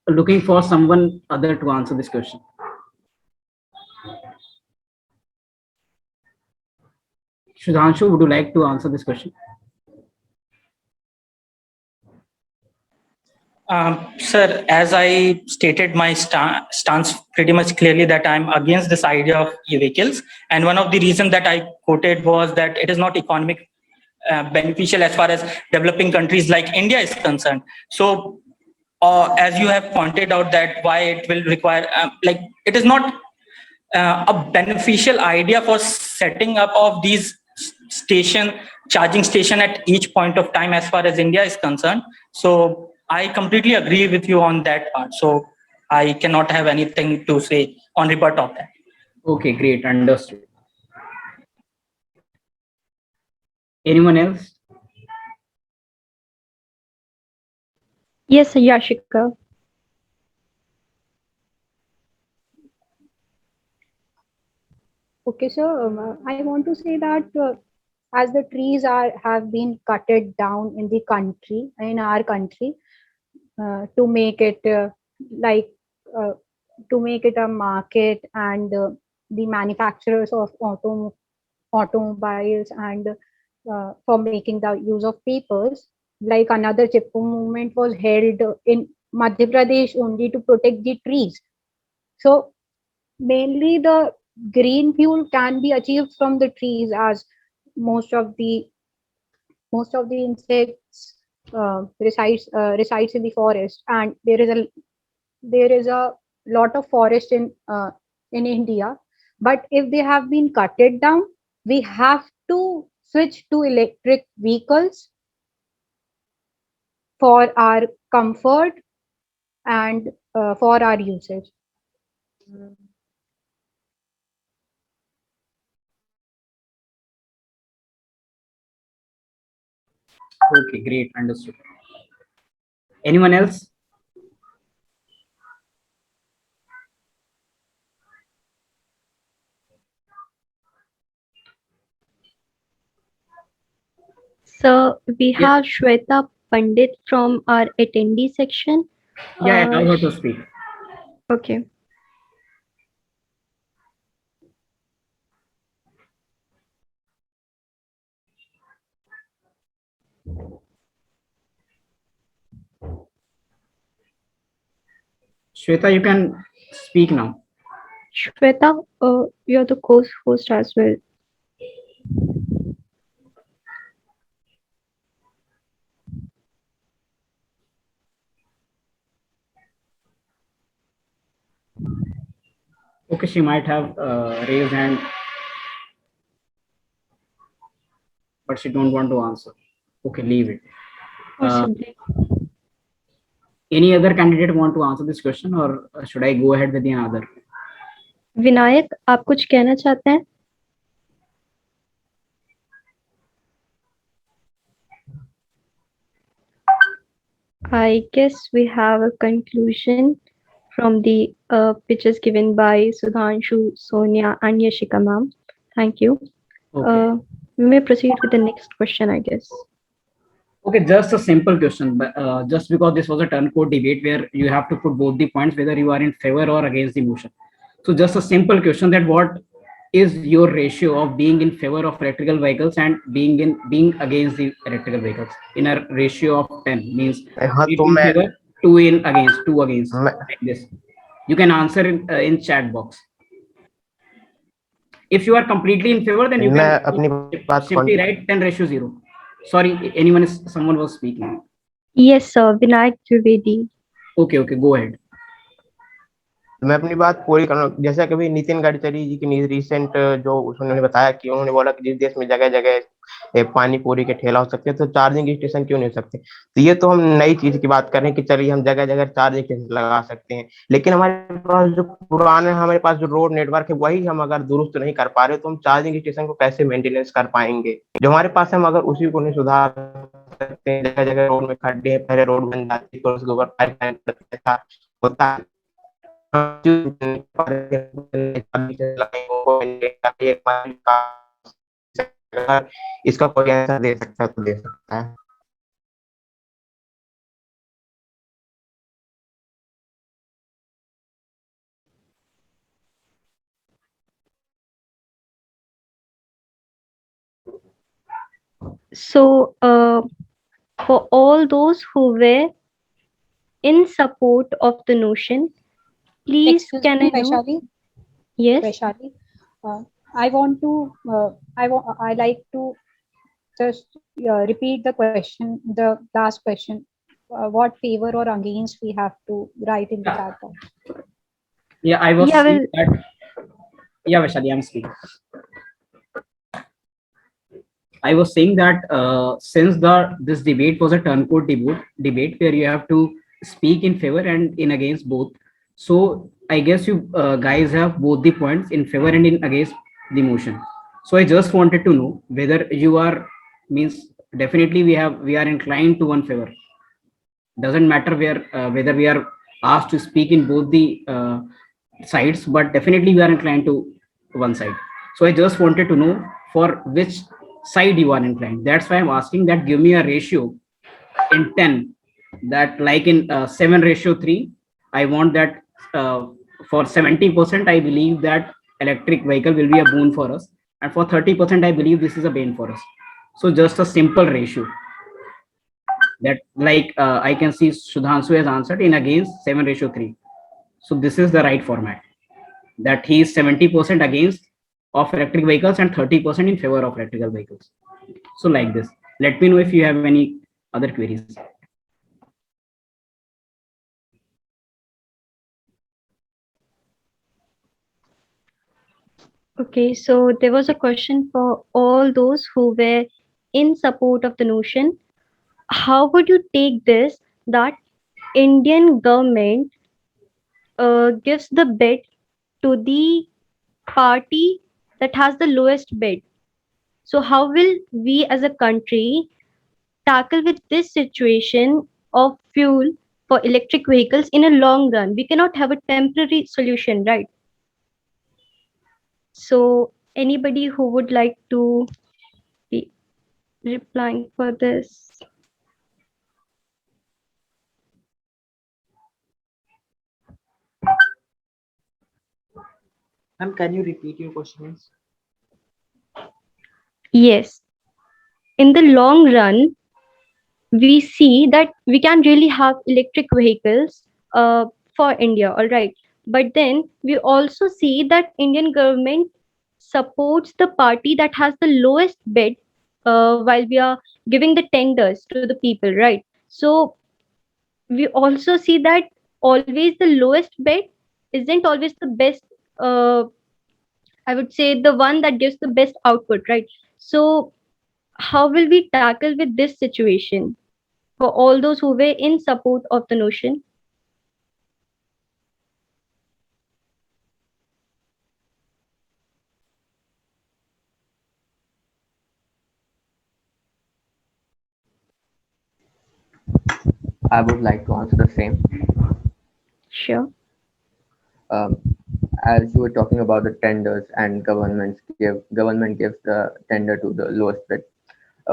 Looking for someone other to answer this question. Sudhanshu, would you like to answer this question? Sir, as I stated my stance pretty much clearly, that I'm against this idea of e-vehicles. And one of the reasons that I quoted was that it is not economic beneficial as far as developing countries like India is concerned. So as you have pointed out, that why it will require, it is not a beneficial idea for setting up of these charging station at each point of time as far as India is concerned. So I completely agree with you on that part. So I cannot have anything to say on rebut of that. Okay, great, understood. Anyone else? Yes, Yashika. Okay, so I want to say that as the trees have been cutted down in the country, in our country, to make it to make it a market, and the manufacturers of automobiles, and for making the use of papers, like another Chipko movement was held in Madhya Pradesh only to protect the trees. So mainly the green fuel can be achieved from the trees, as most of the insects resides in the forest, and there is a lot of forest in India. But if they have been cutted down, we have to switch to electric vehicles for our comfort and for our usage. Okay, great, understood. Anyone else? So we have Shweta Pandit from our attendee section. Yeah, I want to speak. Okay. Shweta, you can speak now. Shweta, you're the co-host as well. Okay, she might have raised hand, but she don't want to answer. Okay, leave it. Possibly. Any other candidate want to answer this question, or should I go ahead with the another? Vinayak, आप कुछ कहना चाहते हैं? I guess we have a conclusion from the pitches given by Sudhanshu, Sonia, and Yashika ma'am. Thank you. Okay. We may proceed with the next question, I guess. Okay, just a simple question, but just because this was a turn code debate where you have to put both the points, whether you are in favor or against the motion. So just a simple question, that what is your ratio of being in favor of electrical vehicles and being against the electrical vehicles in a ratio of 10, means 8 in favor, 2 against, like this. You can answer in chat box. If you are completely in favor, then you can simply write 10:0. Sorry, someone was speaking. Yes, sir. Vinayak Trivedi. Okay, go ahead. मैं अपनी बात पूरी कर रहा हूँ। जैसा कभी नितिन गडकरी जी की रिसेंट जो उन्होंने बताया कि उन्होंने बोला कि जिस देश में जगह जगह पानी पूरी के ठेला हो सकते हैं, तो चार्जिंग स्टेशन क्यों नहीं हो सकते? तो ये तो हम नई चीज की बात कर रहे हैं कि चलिए हम जगह जगह चार्जिंग स्टेशन लगा सकते हैं, लेकिन हमारे पास जो पुराने हमारे पास जो रोड नेटवर्क है वही हम अगर दुरुस्त नहीं कर पा रहे, तो हम चार्जिंग स्टेशन को कैसे मेंटेनेंस कर पाएंगे? जो हमारे पास हम अगर उसी को नहीं सुधार सकते हैं, जगह जगह रोड में खड्डे हैं, पहले रोड बन जाती है, उसके ऊपर पाइपलाइन होता है, इसका कोई आंसर दे सकता है तो दे सकता है। So, for all those who were in support of the notion, please Excuse can me, I know? Vaishali? Yes. Vaishali, I like to just repeat the question, the last question. What favor or against we have to write in the chat box. Yeah, I was Yeah, saying that. Yeah, Vaishali, I'm speaking. I was saying that since this debate was a turn code debate where you have to speak in favor and in against both, so I guess you guys have both the points in favor and in against the motion. So I just wanted to know whether you are, means definitely we are inclined to one favor. Doesn't matter whether we are asked to speak in both the sides, but definitely we are inclined to one side. So I just wanted to know for which side you are inclined. That's why I'm asking that give me a ratio in 10, that like in 7:3. I want that for 70% I believe that electric vehicle will be a boon for us, and for 30% I believe this is a bane for us. So just a simple ratio, that like I can see Sudhanshu has answered in against 7:3. So this is the right format, that he is 70% against of electric vehicles and 30% in favor of electrical vehicles. So like this. Let me know if you have any other queries. Okay, so there was a question for all those who were in support of the notion. How would you take this that Indian government gives the bid to the party that has the lowest bid? So how will we as a country tackle with this situation of fuel for electric vehicles in a long run? We cannot have a temporary solution, right? So anybody who would like to be replying for this? Ma'am, can you repeat your question? Yes. In the long run, we see that we can really have electric vehicles for India, all right. But then we also see that Indian government supports the party that has the lowest bid while we are giving the tenders to the people, right? So we also see that always the lowest bid isn't always the best. I would say the one that gives the best output, right? So how will we tackle with this situation for all those who were in support of the notion? I would like to answer the same. Sure. Um, as you were talking about the tenders and government gives the tender to the lowest bid.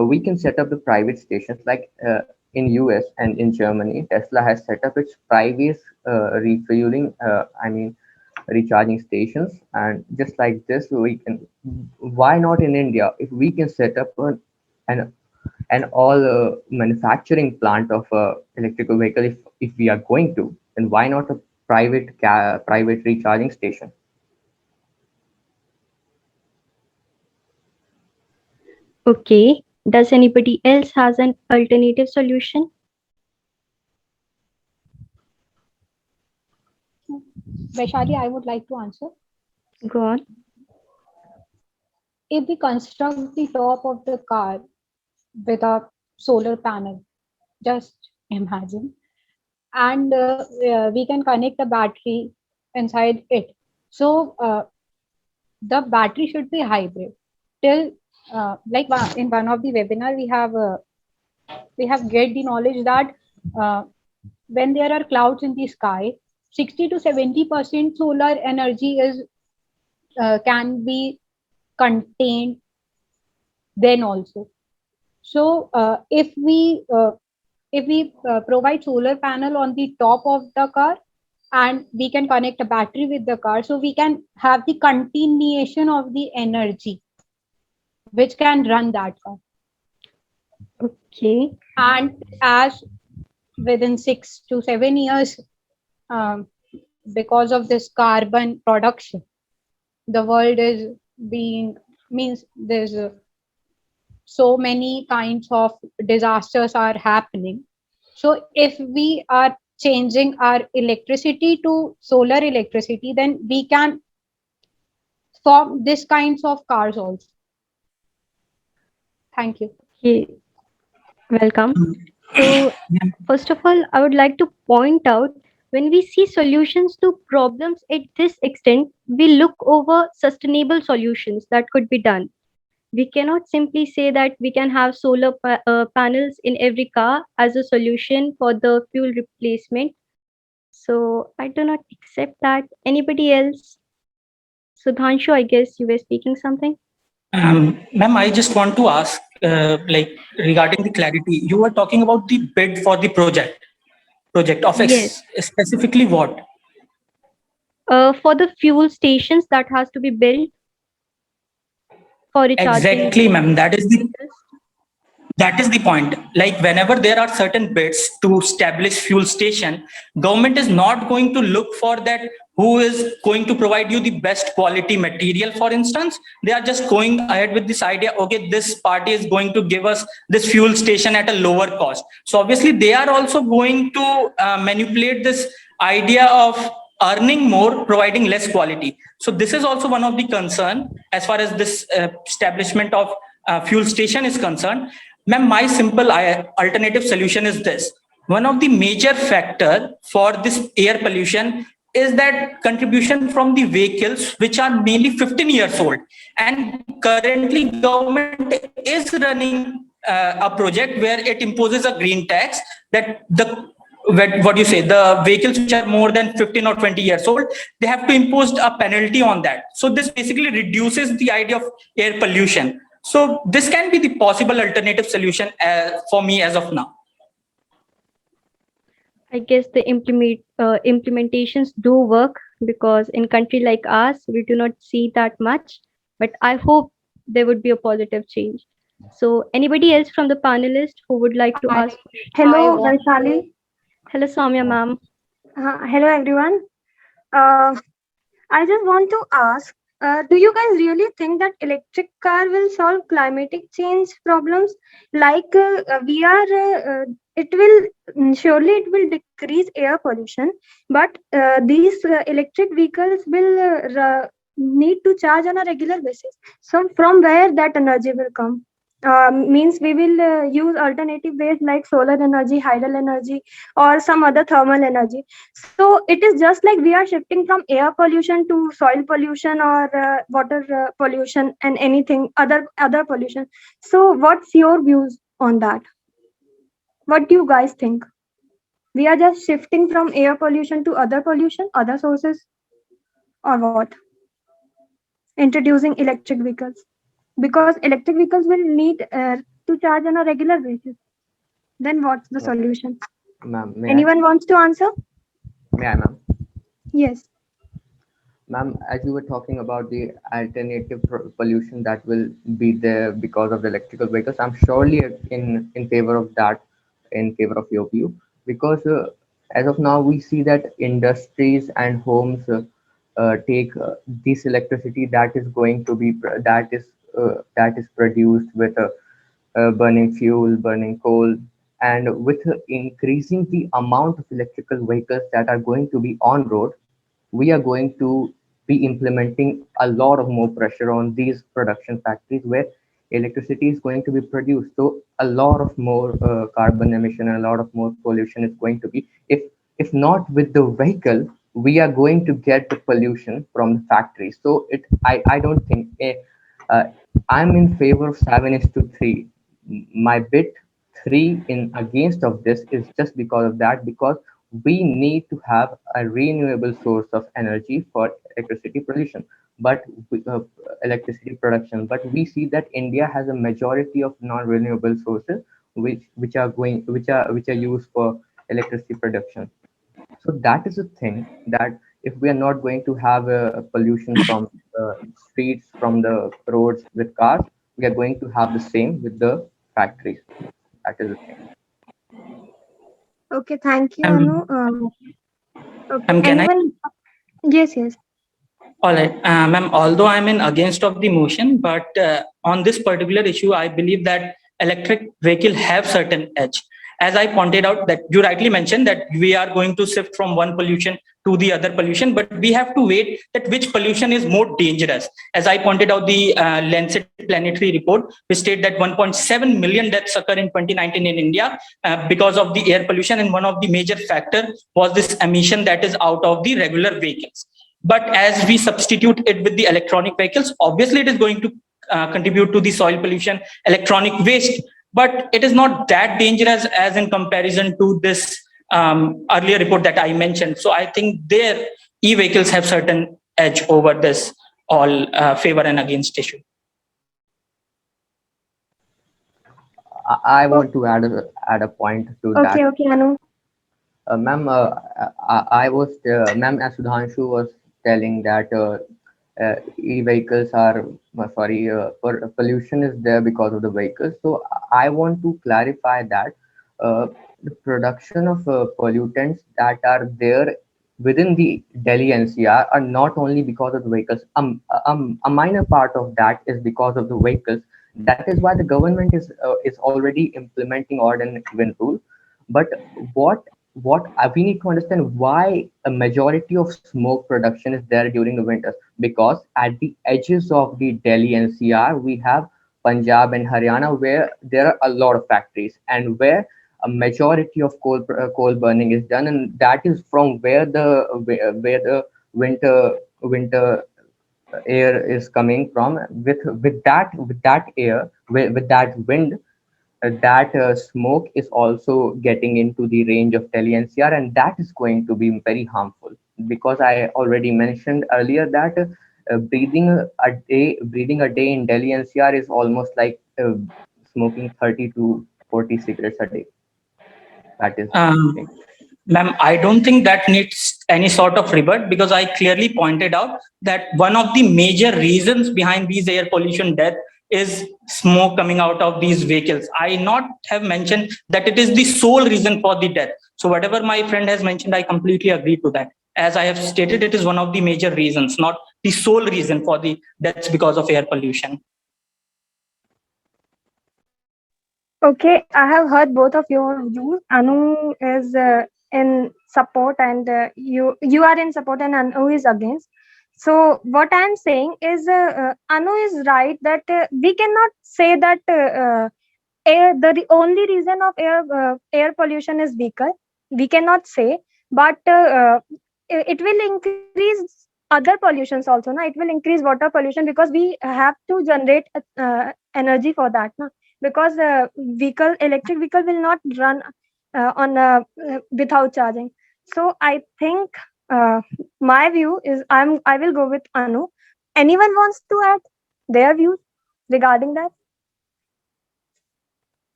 We can set up the private stations like in US and in Germany. Tesla has set up its private refueling. Recharging stations, and just like this, we can. Why not in India? If we can set up an all manufacturing plant of electrical vehicle, if we are going to, then why not a private recharging station? Okay. Does anybody else has an alternative solution? Vaishali, I would like to answer. Go on. If we construct the top of the car with a solar panel, just imagine, and we can connect a battery inside it. So the battery should be hybrid. Till in one of the webinar, we have get the knowledge that when there are clouds in the sky, 60 to 70% solar energy is can be contained then also. So if we provide solar panel on the top of the car, and we can connect a battery with the car, so we can have the continuation of the energy which can run that car. Okay. And as within 6 to 7 years, because of this carbon production, the world is being means there's so many kinds of disasters are happening. So if we are changing our electricity to solar electricity, then we can form this kinds of cars also. Thank you. Okay. Welcome. So first of all, I would like to point out, when we see solutions to problems at this extent, we look over sustainable solutions that could be done. We cannot simply say that we can have solar panels in every car as a solution for the fuel replacement. So I do not accept that. Anybody else? Sudhanshu, I guess you were speaking something. Ma'am, I just want to ask, regarding the clarity, you were talking about the bid for the project of Yes. specifically what? For the fuel stations that has to be built for recharging. Exactly, ma'am. That is the point. Like whenever there are certain bids to establish fuel station, government is not going to look for that who is going to provide you the best quality material. For instance, they are just going ahead with this idea, okay, this party is going to give us this fuel station at a lower cost. So obviously they are also going to manipulate this idea of earning more, providing less quality. So this is also one of the concern as far as this establishment of fuel station is concerned. Ma'am, my simple alternative solution is this. One of the major factor for this air pollution is that contribution from the vehicles which are mainly 15 years old. And currently government is running a project where it imposes a green tax that what you say, the vehicles which are more than 15 or 20 years old, they have to impose a penalty on that. So this basically reduces the idea of air pollution. So this can be the possible alternative solution for me as of now. I guess the implementations do work, because in country like ours, we do not see that much, but I hope there would be a positive change. So anybody else from the panelists who would like to ask? Hello, Vaishali. Hello, Soumya ma'am. Hello everyone. I just want to ask, do you guys really think that electric car will solve climatic change problems? Like it will surely it will decrease air pollution, but these electric vehicles will need to charge on a regular basis. So from where that energy will come? Means we will use alternative ways like solar energy, hydel energy, or some other thermal energy. So it is just like we are shifting from air pollution to soil pollution or water pollution and anything other pollution. So what's your views on that? What do you guys think? We are just shifting from air pollution to other pollution, other sources, or what? Introducing electric vehicles, because electric vehicles will need to charge on a regular basis. Then what's the solution? Ma'am, may Anyone wants to answer? May I, ma'am? Yes. Ma'am, as you were talking about the alternative pollution that will be there because of the electrical vehicles, I'm surely in favor of that, in favor of your view, because as of now we see that industries and homes take this electricity that is going to be that is produced with burning fuel, burning coal, and with increasing the amount of electrical vehicles that are going to be on road, we are going to be implementing a lot of more pressure on these production factories where electricity is going to be produced. So a lot of more carbon emission and a lot of more pollution is going to be, if not with the vehicle, we are going to get the pollution from the factory. So I don't think uh, I'm in favor of 7:3. My bit 3 in against of this is just because of that, because we need to have a renewable source of energy for electricity production, but electricity production. But we see that India has a majority of non-renewable sources which are used for electricity production. So that is a thing, that if we are not going to have a pollution from streets, from the roads with cars, we are going to have the same with the factories. That is the thing. Okay, thank you, Anu. Okay, Can I? anyone? Yes, yes. All right, ma'am, although I'm in against of the motion, but on this particular issue, I believe that electric vehicle have certain edge. As I pointed out, that you rightly mentioned that we are going to shift from one pollution to the other pollution, but we have to wait that which pollution is more dangerous. As I pointed out, the Lancet Planetary report, which state that 1.7 million deaths occur in 2019 in India because of the air pollution, and one of the major factor was this emission that is out of the regular vehicles. But as we substitute it with the electronic vehicles, obviously it is going to contribute to the soil pollution, electronic waste, but it is not that dangerous as in comparison to this earlier report that I mentioned. So I think their e-vehicles have certain edge over this all favor and against issue. I want to add a point to that. Okay, Anu. Ma'am, I was, ma'am, as Sudhanshu was telling that e-vehicles are, pollution is there because of the vehicles. So I want to clarify that the production of pollutants that are there within the Delhi NCR are not only because of the vehicles. A minor part of that is because of the vehicles. That is why the government is already implementing odd and even rule. But what we need to understand why a majority of smoke production is there during the winters, because at the edges of the Delhi NCR we have Punjab and Haryana, where there are a lot of factories and where a majority of coal burning is done, and that is from where the winter air is coming from. With that air, with that wind, that smoke is also getting into the range of Delhi NCR, and that is going to be very harmful, because I already mentioned earlier that breathing a day in Delhi NCR is almost like smoking 30 to 40 cigarettes a day. That is ma'am, I don't think that needs any sort of rebut, because I clearly pointed out that one of the major reasons behind these air pollution death is smoke coming out of these vehicles. I not have mentioned that it is the sole reason for the death. So whatever my friend has mentioned, I completely agree to that. As I have stated, it is one of the major reasons, not the sole reason for the deaths because of air pollution. Okay, I have heard both of your views. Anu is in support, and you are in support, and Anu is against. So what I am saying is, Anu is right that we cannot say that the only reason of air pollution is vehicle. We cannot say, but it will increase other pollutions also. Na? It will increase water pollution because we have to generate energy for that. Na? Because electric vehicle will not run on without charging. So I think my view is I will go with Anu. Anyone wants to add their views regarding that?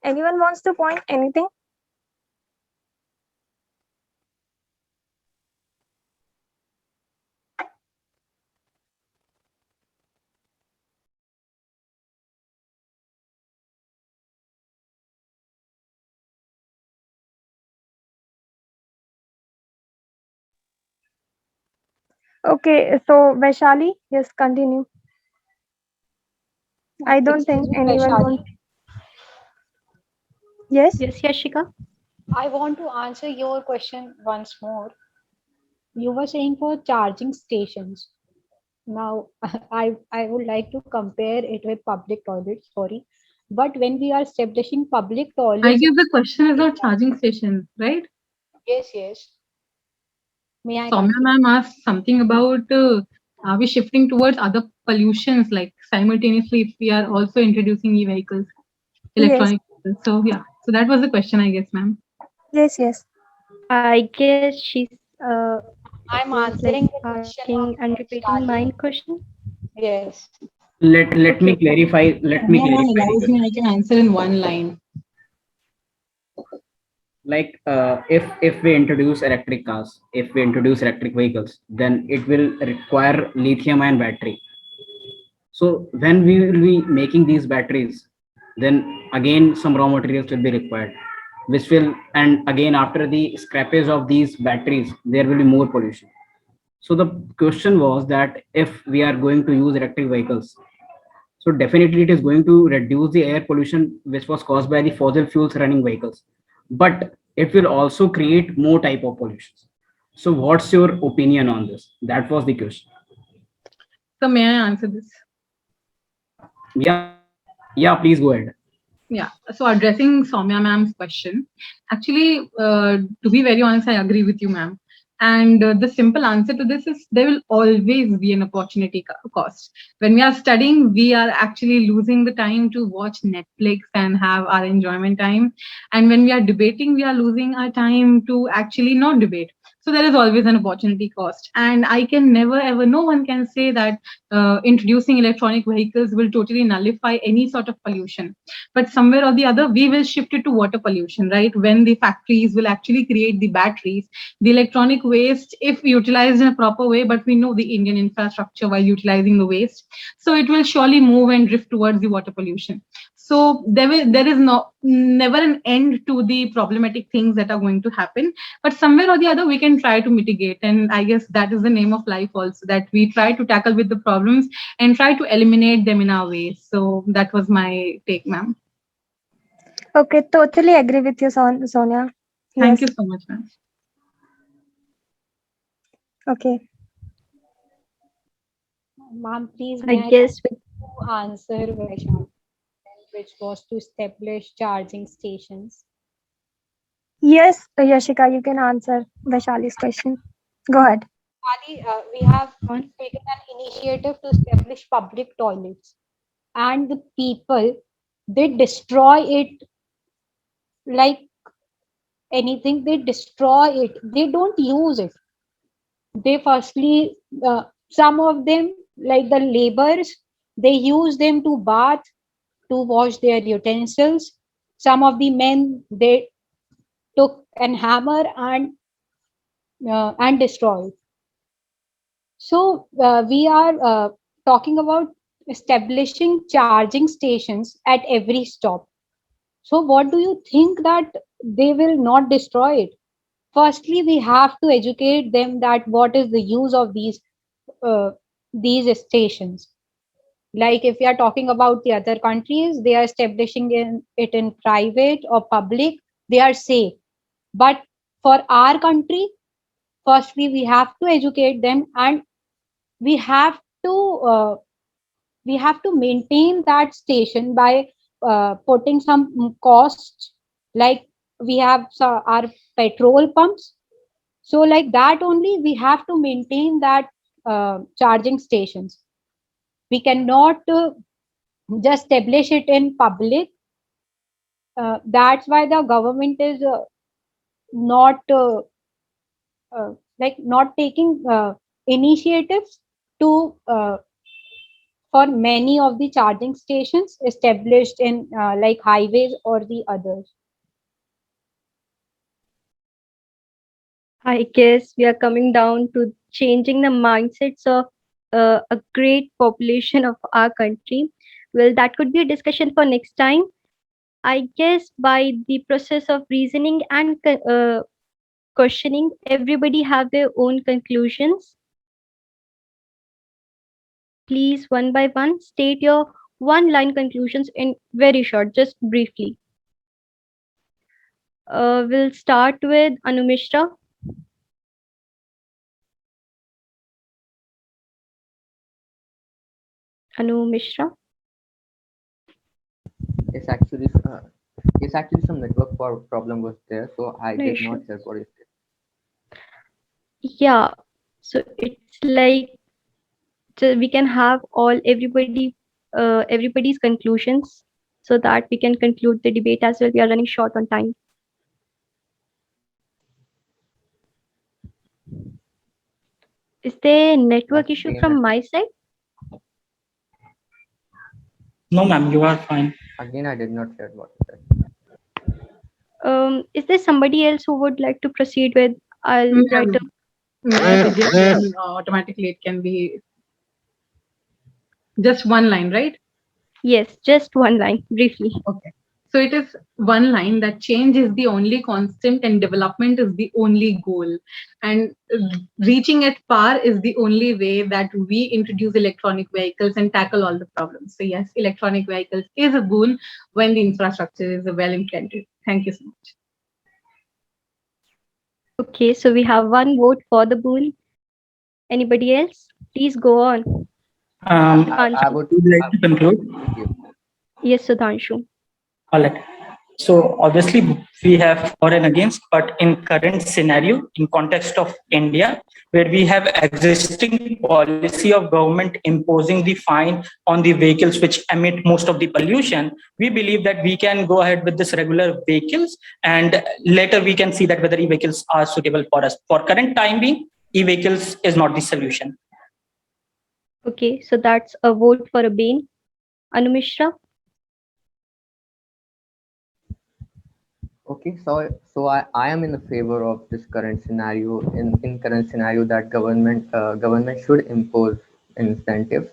Anyone wants to point anything? Okay, so Vaishali, yes, continue. I don't think anyone wants. Yes? Yes, Yashika. I want to answer your question once more. You were saying for charging stations. Now, I would like to compare it with public toilets, sorry. But when we are establishing public toilets... I guess the question is about charging station, right? Yes, yes. May I Soumya ma'am asked something about are we shifting towards other pollutions, like simultaneously if we are also introducing e-vehicles, electronic vehicles. So yeah, so that was the question, I guess, ma'am. Yes, yes. I guess she's I'm was answering like the question asking and repeating my question. Yes. Let me clarify. Let me clarify. Allows me, I can answer in one line. Like if we introduce electric cars, if we introduce electric vehicles, then it will require lithium ion battery. So when we will be making these batteries, then again some raw materials will be required, which will, and again after the scrappage of these batteries, there will be more pollution. So the question was that if we are going to use electric vehicles, so definitely it is going to reduce the air pollution which was caused by the fossil fuels running vehicles, but it will also create more type of pollutions. So what's your opinion on this? That was the question. So may I answer this? Yeah, please go ahead. Yeah, so addressing Soumya ma'am's question, actually, to be very honest, I agree with you, ma'am. And the simple answer to this is there will always be an opportunity cost. When we are studying, we are actually losing the time to watch Netflix and have our enjoyment time. And when we are debating, we are losing our time to actually not debate. So there is always an opportunity cost. And I can never, ever, no one can say that introducing electronic vehicles will totally nullify any sort of pollution. But somewhere or the other, we will shift it to water pollution, right? When the factories will actually create the batteries, the electronic waste, if utilized in a proper way, but we know the Indian infrastructure while utilizing the waste, so it will surely move and drift towards the water pollution. So there is never an end to the problematic things that are going to happen, but somewhere or the other we can try to mitigate, and I guess that is the name of life also, that we try to tackle with the problems and try to eliminate them in our ways. So that was my take, ma'am. Okay, totally agree with you, Sonia. Thank you so much, ma'am. Okay. Ma'am, please I guess answer Vaishali, which was to establish charging stations. Yes, Yashika, you can answer Vaishali's question. Go ahead. We have taken an initiative to establish public toilets, and the people, they destroy it like anything. They destroy it. They don't use it. They firstly, some of them, like the laborers, they use them to bath, to wash their utensils. Some of the men, they took and hammer and destroy. So we are talking about establishing charging stations at every stop. So what do you think that they will not destroy it? Firstly, we have to educate them that what is the use of these stations. Like if we are talking about the other countries, they are establishing it in private or public, they are safe. But for our country, firstly we have to educate them, and we have to uh, we have to maintain that station by putting some costs, like we have our petrol pumps. So like that only we have to maintain that charging stations. We cannot just establish it in public. That's why the government is not like not taking initiatives to for many of the charging stations established in like highways or the others. I guess we are coming down to changing the mindsets of a great population of our country. Well, that could be a discussion for next time. I guess by the process of reasoning and questioning, everybody have their own conclusions. Please, one by one, state your one-line conclusions in very short, just briefly. We'll start with Anu Mishra. Anu Mishra. Yes, actually, some network problem was there, so I No did issue. not hear what you said. Yeah, so it's like we can have everybody's conclusions so that we can conclude the debate as well. We are running short on time. Is there network issue Again, from my side? No, ma'am, you are fine. Again, I did not hear what you said. Is there somebody else who would like to proceed with? I'll write a Automatically, it can be just one line, right? Yes, just one line, briefly. Okay. So it is one line that change is the only constant and development is the only goal. And reaching at par is the only way that we introduce electronic vehicles and tackle all the problems. So yes, electronic vehicles is a boon when the infrastructure is well implemented. Thank you so much. Okay, so we have one vote for the boon. Anybody else? Please go on. I would like to conclude. Yes, Sudhanshu. All right. So obviously we have for and against, but in current scenario, in context of India, where we have existing policy of government imposing the fine on the vehicles which emit most of the pollution, we believe that we can go ahead with this regular vehicles, and later we can see that whether e-vehicles are suitable for us. For current time being, e-vehicles is not the solution. Okay, so that's a vote for a ban. Anu Mishra. Okay, so I am in the favor of this current scenario. In current scenario, that government should impose incentives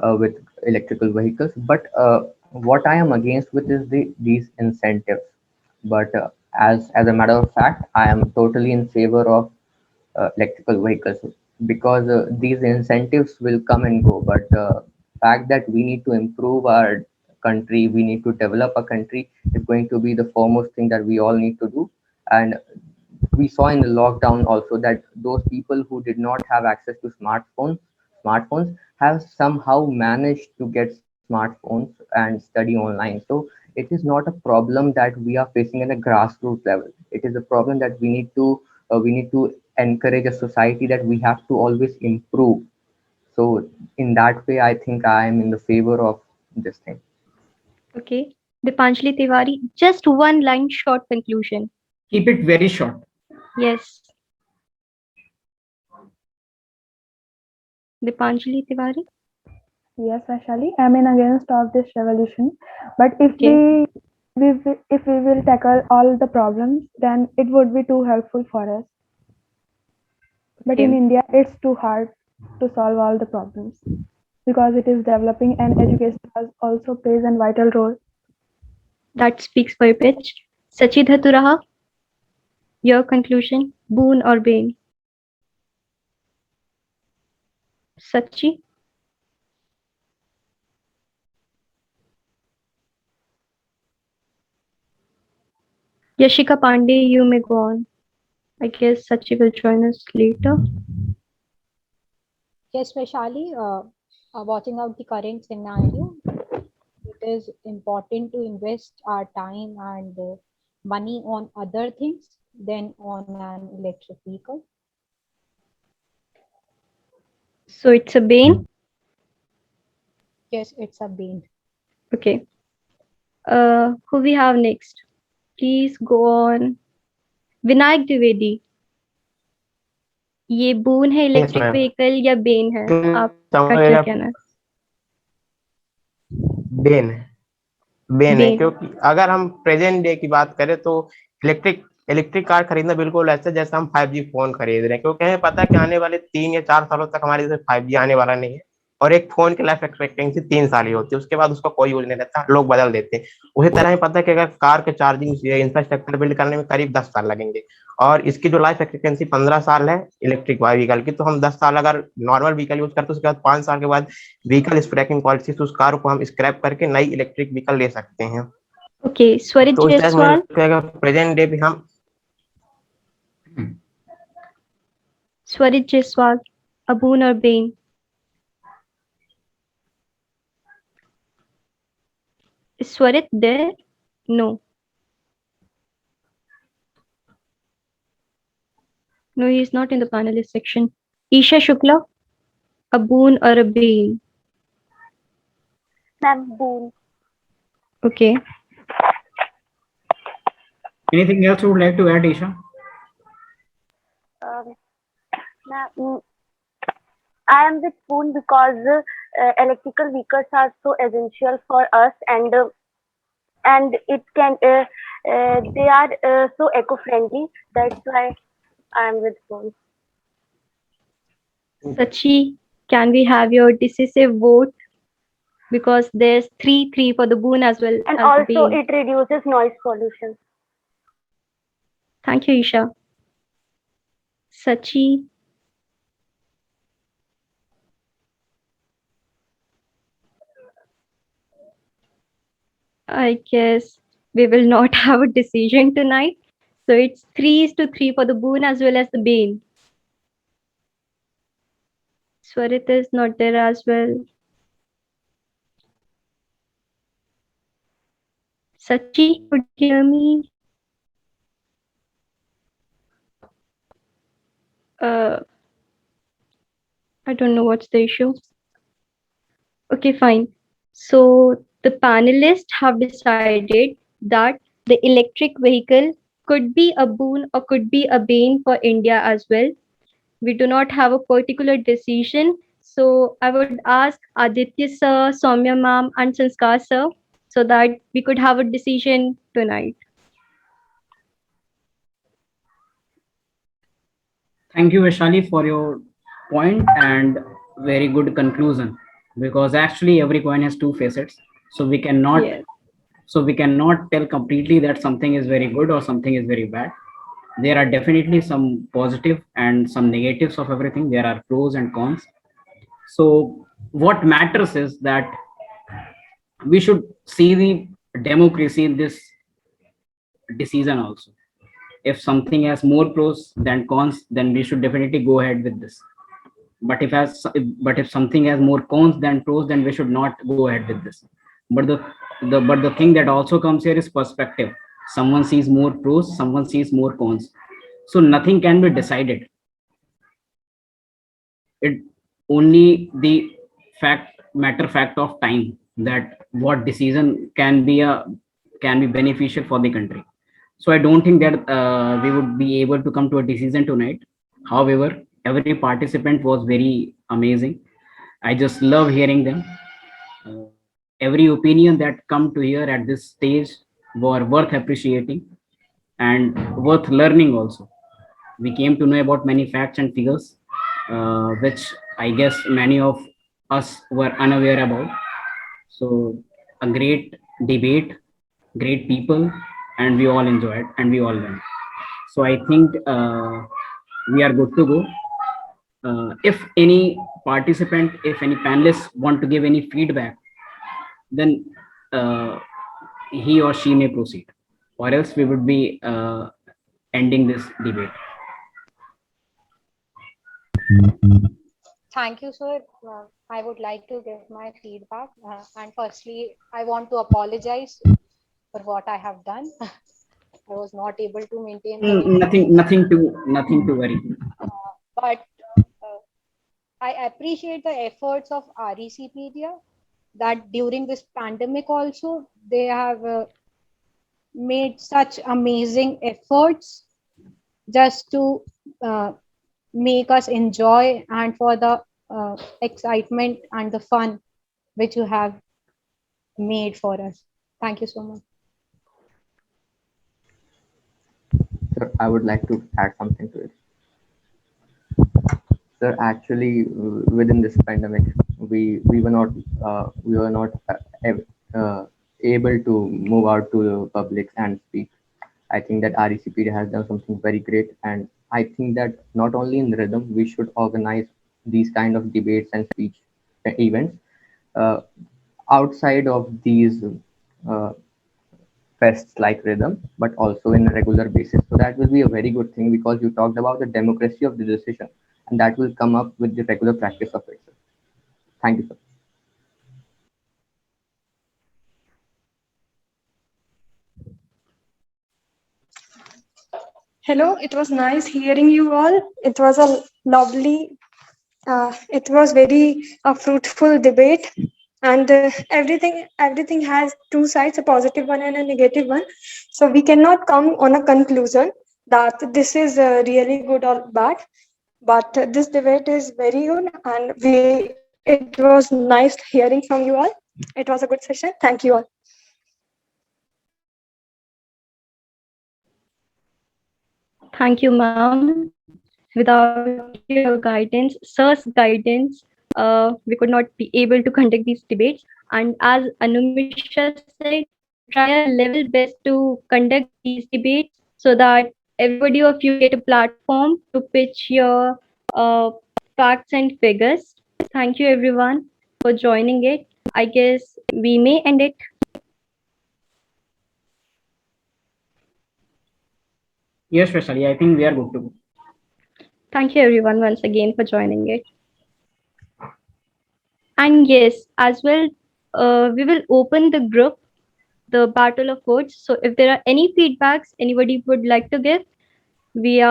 with electrical vehicles. But what I am against with is these incentives. But as a matter of fact, I am totally in favor of electrical vehicles, because these incentives will come and go. But fact that we need to improve our country, we need to develop a country, is going to be the foremost thing that we all need to do. And we saw in the lockdown also that those people who did not have access to smartphones have somehow managed to get smartphones and study online. So it is not a problem that we are facing at a grassroots level. It is a problem that we need to encourage a society that we have to always improve. So in that way, I think I am in the favor of this thing. Okay. Dipanjali Tiwari, just one line short conclusion. Keep it very short. Yes. Dipanjali Tiwari. Yes, Vaishali, I'm in against of this revolution. But if we if we will tackle all the problems, then it would be too helpful for us. But in India, it's too hard to solve all the problems because it is developing, and education also plays a vital role. That speaks for your pitch. Sachi Dhaturaha, your conclusion, boon or bane? Sachi? Yashika Pandey, you may go on. I guess Sachi will join us later. Yes, Vaishali, watching out the current scenario, it is important to invest our time and money on other things than on an electric vehicle. So it's a bane? Yes, it's a bane. Okay. Who we have next? Please go on. Vinayak Dwivedi. ये boon है electric vehicle या Ben है? आपका क्या कहना है? Ben है क्योंकि अगर हम प्रेजेंट डे की बात करें तो इलेक्ट्रिक कार खरीदना बिल्कुल ऐसा जैसे हम 5G फोन खरीद रहे हैं, क्योंकि हमें पता है कि आने वाले 3 या 4 सालों तक हमारे जैसे 5G आने वाला नहीं है, और एक फोन की लाइफ एक्सपेक्टेंसी 3 साल ही होती है, उसके बाद उसका कोई यूज नहीं रहता, लोग बदल देते हैं। उसी तरह हमें पता है कि अगर कार के चार्जिंग इंफ्रास्ट्रक्चर बिल्ड करने में करीब 10 साल लगेंगे, और इसकी जो लाइफ एक्सपेक्टेंसी 15 साल है इलेक्ट्रिक व्हीकल की, तो हम 10 साल अगर नॉर्मल व्हीकल यूज करते हैं, उसके बाद 5 साल के बाद व्हीकल स्क्रैपिंग पॉलिसी से उस कार को हम स्क्रैप करके नई इलेक्ट्रिक व्हीकल ले सकते हैं। ओके, स्वरित जायसवाल, प्रेजेंट डे भी हम स्वरित Jaiswal, a boon or bane? Is Swarit there? No. No, he is not in the panelist section. Isha Shukla, a boon or a bane? Ma'am, boon. Okay. Anything else you would like to add, Isha? Ma'am, I am with boon because electrical vehicles are so essential for us, and it can they are so eco-friendly. That's why I am with boon. Sachi, can we have your decisive vote? Because there's 3-3 for the boon as well. And as also bane. it reduces noise pollution. Thank you, Isha. Sachi. I guess we will not have a decision tonight. So it's 3-3 for the boon as well as the bane. Swarit is not there as well. Sachi, could you hear me? I don't know what's the issue. Okay, fine. So the panelists have decided that the electric vehicle could be a boon or could be a bane for India as well. We do not have a particular decision. So I would ask Aditya sir, Soumya ma'am, and Sanskar sir, so that we could have a decision tonight. Thank you, Vaishali, for your point and very good conclusion, because actually every coin has two facets. So we cannot tell completely that something is very good or something is very bad. There are definitely some positive and some negatives of everything. There are pros and cons. So what matters is that we should see the democracy in this decision also. If something has more pros than cons, then we should definitely go ahead with this. But if something has more cons than pros, then we should not go ahead with this. But the thing that also comes here is perspective. Someone sees more pros, someone sees more cons. So nothing can be decided. It only the matter of time, that what decision can be beneficial for the country. So I don't think that we would be able to come to a decision tonight. However, every participant was very amazing. I just love hearing them. Every opinion that come to here at this stage were worth appreciating and worth learning also. We came to know about many facts and figures, which I guess many of us were unaware about. So a great debate, great people, and we all enjoyed and we all learned. So I think we are good to go. If any participant, if any panelists want to give any feedback, then he or she may proceed, or else we would be ending this debate. Thank you, sir. I would like to give my feedback. And firstly, I want to apologize for what I have done. I was not able to maintain the Nothing to worry. but I appreciate the efforts of RECpedia that during this pandemic also they have made such amazing efforts just to make us enjoy and for the excitement and the fun which you have made for us. Thank you so much. Sir, I would like to add something to it. Sir, actually, within this pandemic, we were not able to move out to the public and speak. I think that RECPD has done something very great, and I think that not only in Rhythm, we should organize these kind of debates and speech events outside of these fests like Rhythm, but also in a regular basis. So that will be a very good thing, because you talked about the democracy of the decision, and that will come up with the regular practice of it. Sir. Thank you, sir. Hello, it was nice hearing you all. It was a lovely, it was very fruitful debate, and everything has two sides, a positive one and a negative one. So we cannot come on a conclusion that this is really good or bad. But this debate is very good, and it was nice hearing from you all. It was a good session. Thank you all. Thank you, ma'am. Without your guidance, sir's guidance, we could not be able to conduct these debates. And as Anumisha said, try our level best to conduct these debates so that everybody of you get a platform to pitch your facts and figures. Thank you, everyone, for joining it. I guess we may end it. Yes, Vaishali, I think we are good to go. Thank you, everyone, once again for joining it. And yes, as well, we will open the group, the Battle of Words. So if there are any feedbacks anybody would like to give, we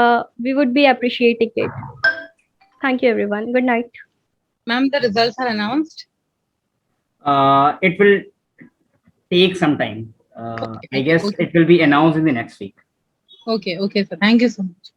would be appreciating it. Thank you, everyone. Good night. Ma'am, the results are announced. It will take some time. I guess it will be announced in the next week. Okay, sir. Thank you so much.